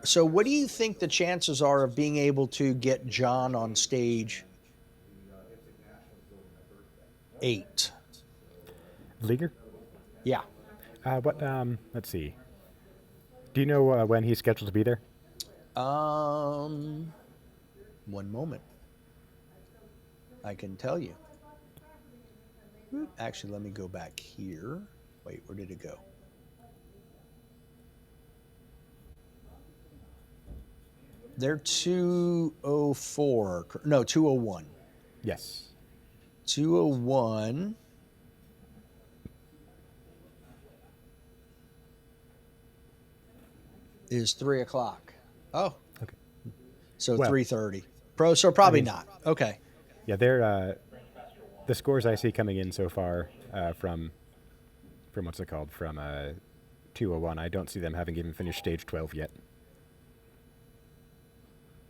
S1: So, what do you think the chances are of being able to get John on stage 8?
S3: Leaguer?
S1: Yeah.
S3: What? Let's see. Do you know when he's scheduled to be there?
S1: One moment. I can tell you. Actually, let me go back here. Wait, where did it go? They're 204. No, 201.
S3: Yes.
S1: 201 is 3 o'clock. Oh,
S3: Okay.
S1: so
S3: Well,
S1: 3:30. So probably
S3: mean-
S1: not. Okay.
S3: Yeah, they're the scores I see coming in so far from what's it called from 201. I don't see them having even finished stage 12 yet.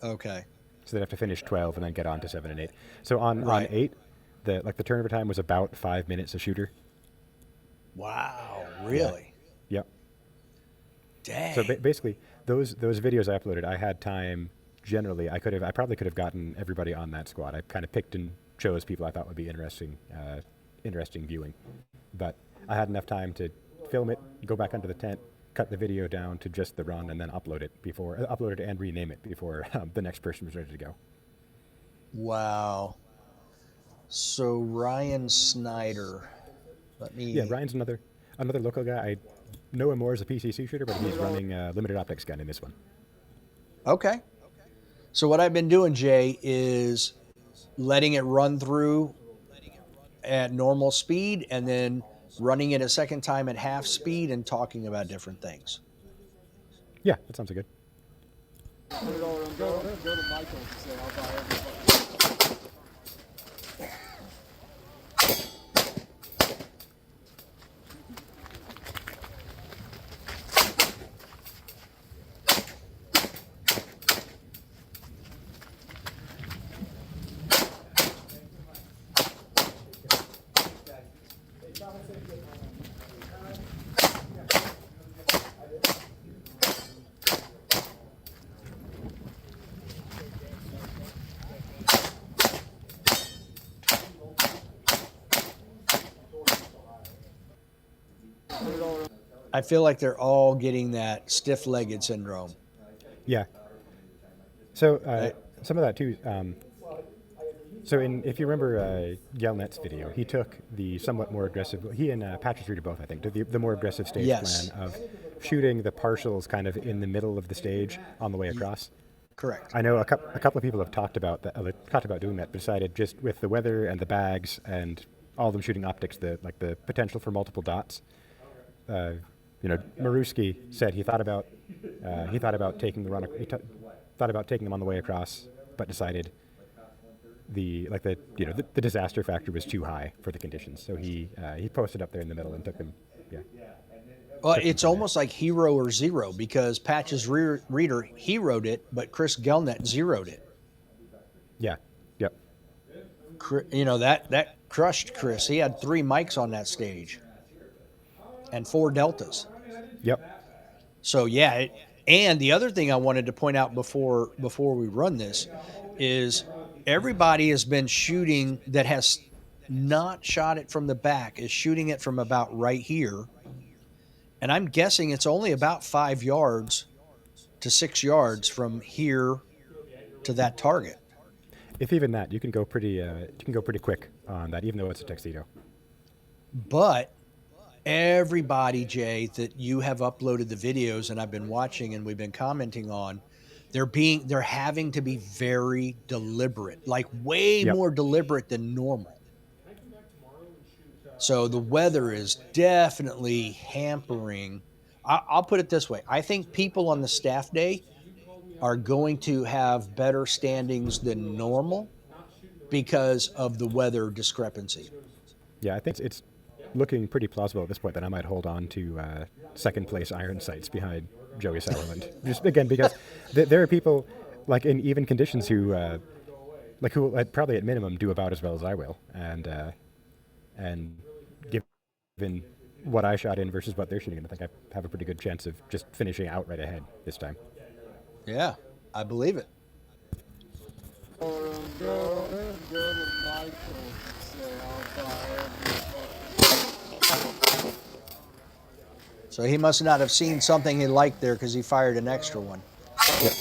S1: Okay.
S3: So they'd have to finish 12 and then get on to 7 and 8. So on
S1: Right.
S3: 8, the turnover time was about 5 minutes a shooter.
S1: Wow. Really?
S3: Yep.
S1: Dang.
S3: So basically, those videos I uploaded, I had time. Generally, I probably could have gotten everybody on that squad. I kind of picked and chose people I thought would be interesting viewing, but I had enough time to film it, go back under the tent, cut the video down to just the run, and then upload it and rename it before the next person was ready to go.
S1: Wow. So Ryan Snyder. Let me.
S3: Yeah, Ryan's another local guy. I know him more as a PCC shooter, but he's running a limited optics gun in this one.
S1: Okay. So what I've been doing, Jay, is letting it run through at normal speed and then running it a second time at half speed and talking about different things.
S3: Yeah, that sounds good.
S2: Go to Michael and say, I'll buy everything.
S1: I feel like they're all getting that stiff-legged syndrome.
S3: Yeah. So some of that too. So if you remember Yelnet's video, he took the somewhat more aggressive. He and Patrick Reeder both, I think, took the more aggressive stage
S1: Yes.
S3: plan of shooting the partials kind of in the middle of the stage on the way across.
S1: Correct.
S3: I know a couple of people have talked about that, talked about doing that, but decided just with the weather and the bags and all of them shooting optics, the potential for multiple dots. Maruski said he thought about taking the run. Thought about taking them on the way across, but decided the disaster factor was too high for the conditions. So he posted up there in the middle and took them. Yeah.
S1: Well, it's almost like hero or zero because Patch's Reader heroed it, but Chris Gelnet zeroed it.
S3: Yeah. Yep.
S1: That crushed Chris. He had 3 mics on that stage and 4 deltas.
S3: Yep.
S1: So yeah, and the other thing I wanted to point out before we run this is everybody has been shooting that has not shot it from the back is shooting it from about right here. And I'm guessing it's only about 5 yards to 6 yards from here to that target.
S3: If even that, you can go pretty quick on that, even though it's a tuxedo.
S1: But everybody, Jay, that you have uploaded the videos and I've been watching and we've been commenting on, they're having to be very deliberate, like way more deliberate than normal. So the weather is definitely hampering I'll put it this way. I think people on the staff day are going to have better standings than normal because of the weather discrepancy.
S3: Yeah, I think it's looking pretty plausible at this point that I might hold on to second place iron sights behind Joey Sauerland. Just again because there are people like in even conditions who will probably at minimum do about as well as I will, and given what I shot in versus what they're shooting in, I think I have a pretty good chance of just finishing outright ahead this time.
S1: Yeah, I believe it. So he must not have seen something he liked there because he fired an extra one.
S3: Yep.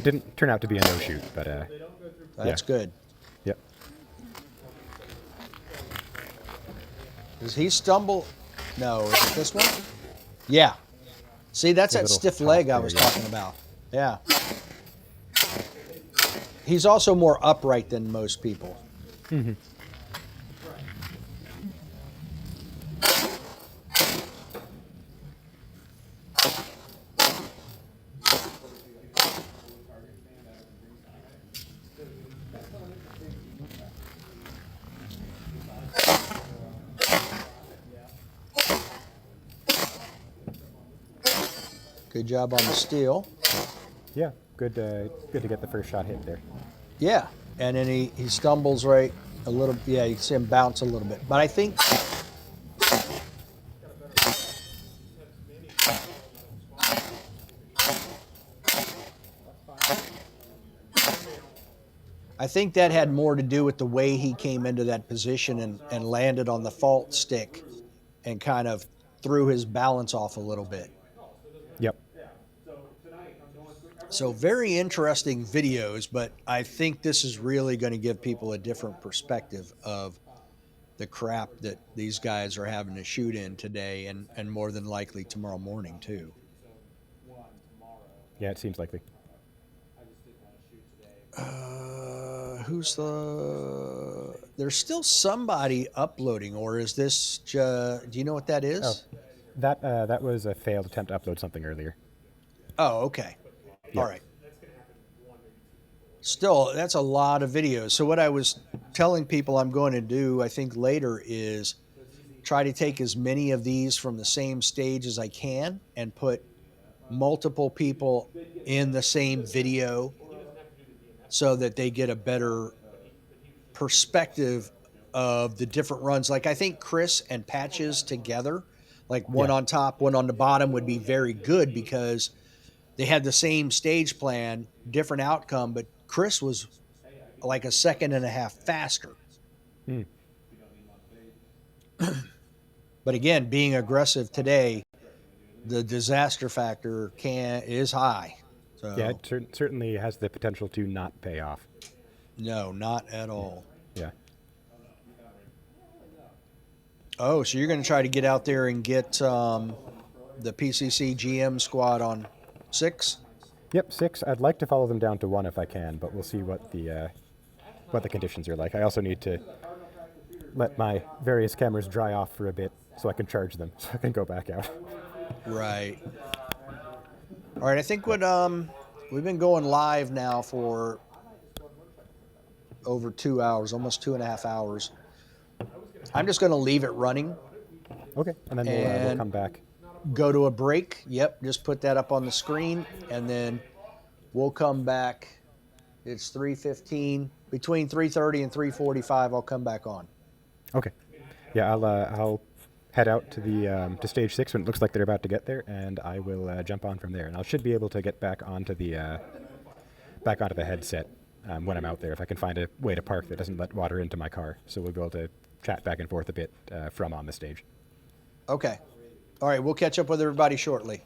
S3: Didn't turn out to be a no shoot, but yeah.
S1: That's good.
S3: Yep.
S1: Does he stumble? No, is it this one? Yeah. See, that's
S3: The
S1: that
S3: little
S1: stiff
S3: top
S1: leg I
S3: there,
S1: was
S3: yeah.
S1: talking about. Yeah. He's also more upright than most people.
S3: Mm-hmm.
S1: Good job on the steel.
S3: Yeah, good to get the first shot hit there.
S1: Yeah. And then he stumbles right a little. Yeah, you can see him bounce a little bit. But I think that had more to do with the way he came into that position and landed on the fault stick and kind of threw his balance off a little bit.
S3: Yep.
S1: So very interesting videos, but I think this is really going to give people a different perspective of the crap that these guys are having to shoot in today and more than likely tomorrow morning too.
S3: Yeah, it seems likely.
S1: Who's the? There's still somebody uploading, or is this? Do you know what that
S3: Oh,
S1: is?
S3: that was a failed attempt to upload something earlier.
S1: Oh, okay. All
S3: Yep.
S1: right. Still, that's a lot of videos. So what I was telling people I'm going to do, I think later, is try to take as many of these from the same stage as I can and put multiple people in the same video so that they get a better perspective of the different runs. Like I think Chris and Patches together, like one
S3: Yeah.
S1: on top, one on the bottom, would be very good because they had the same stage plan, different outcome, but Chris was like a second and a half faster.
S3: Mm.
S1: But again, being aggressive today, the disaster factor is high.
S3: Yeah,
S1: So
S3: it certainly has the potential to not pay off.
S1: no, not at all.
S3: Yeah.
S1: Oh, so you're going to try to get out there and get the PCC GM squad on 6?
S3: Yep, 6. I'd like to follow them down to 1 if I can, but we'll see what the conditions are like. I also need to let my various cameras dry off for a bit so I can charge them, so I can go back out.
S1: Right. All right. I think what we've been going live now for over 2 hours, almost 2.5 hours. I'm just going to leave it running
S3: Okay, and then we'll
S1: and
S3: come back.
S1: go to a break. Yep, just put that up on the screen, and then we'll come back. It's 3:15. Between 3:30 and 3:45, I'll come back on.
S3: Okay. Yeah, I'll head out to the to stage 6 when it looks like they're about to get there, and I will jump on from there. And I should be able to get back onto the headset when I'm out there if I can find a way to park that doesn't let water into my car. So we'll be able to chat back and forth a bit from on the stage.
S1: Okay. All right, we'll catch up with everybody shortly.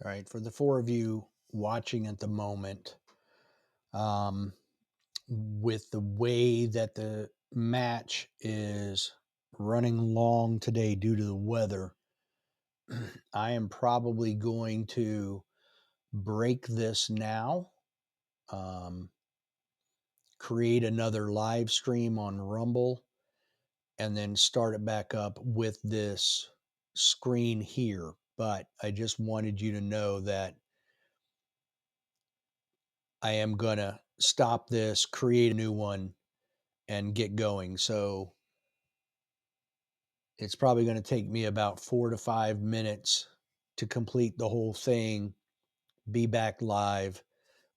S1: All right, for the 4 of you watching at the moment, with the way that the match is running long today due to the weather, I am probably going to break this now, create another live stream on Rumble, and then start it back up with this screen here. But I just wanted you to know that I am going to stop this, create a new one, and get going. So it's probably going to take me about 4 to 5 minutes to complete the whole thing, be back live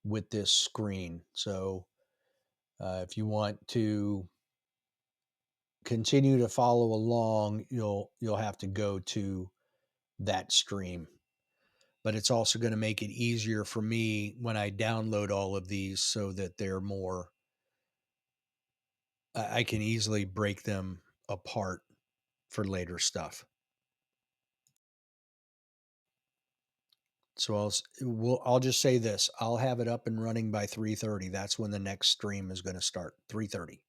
S1: with this screen. So if you want to continue to follow along, you'll have to go to that stream. But it's also going to make it easier for me when I download all of these so that they're more, I can easily break them apart for later stuff. So I'll just say this. I'll have it up and running by 3:30. That's when the next stream is going to start. 3:30.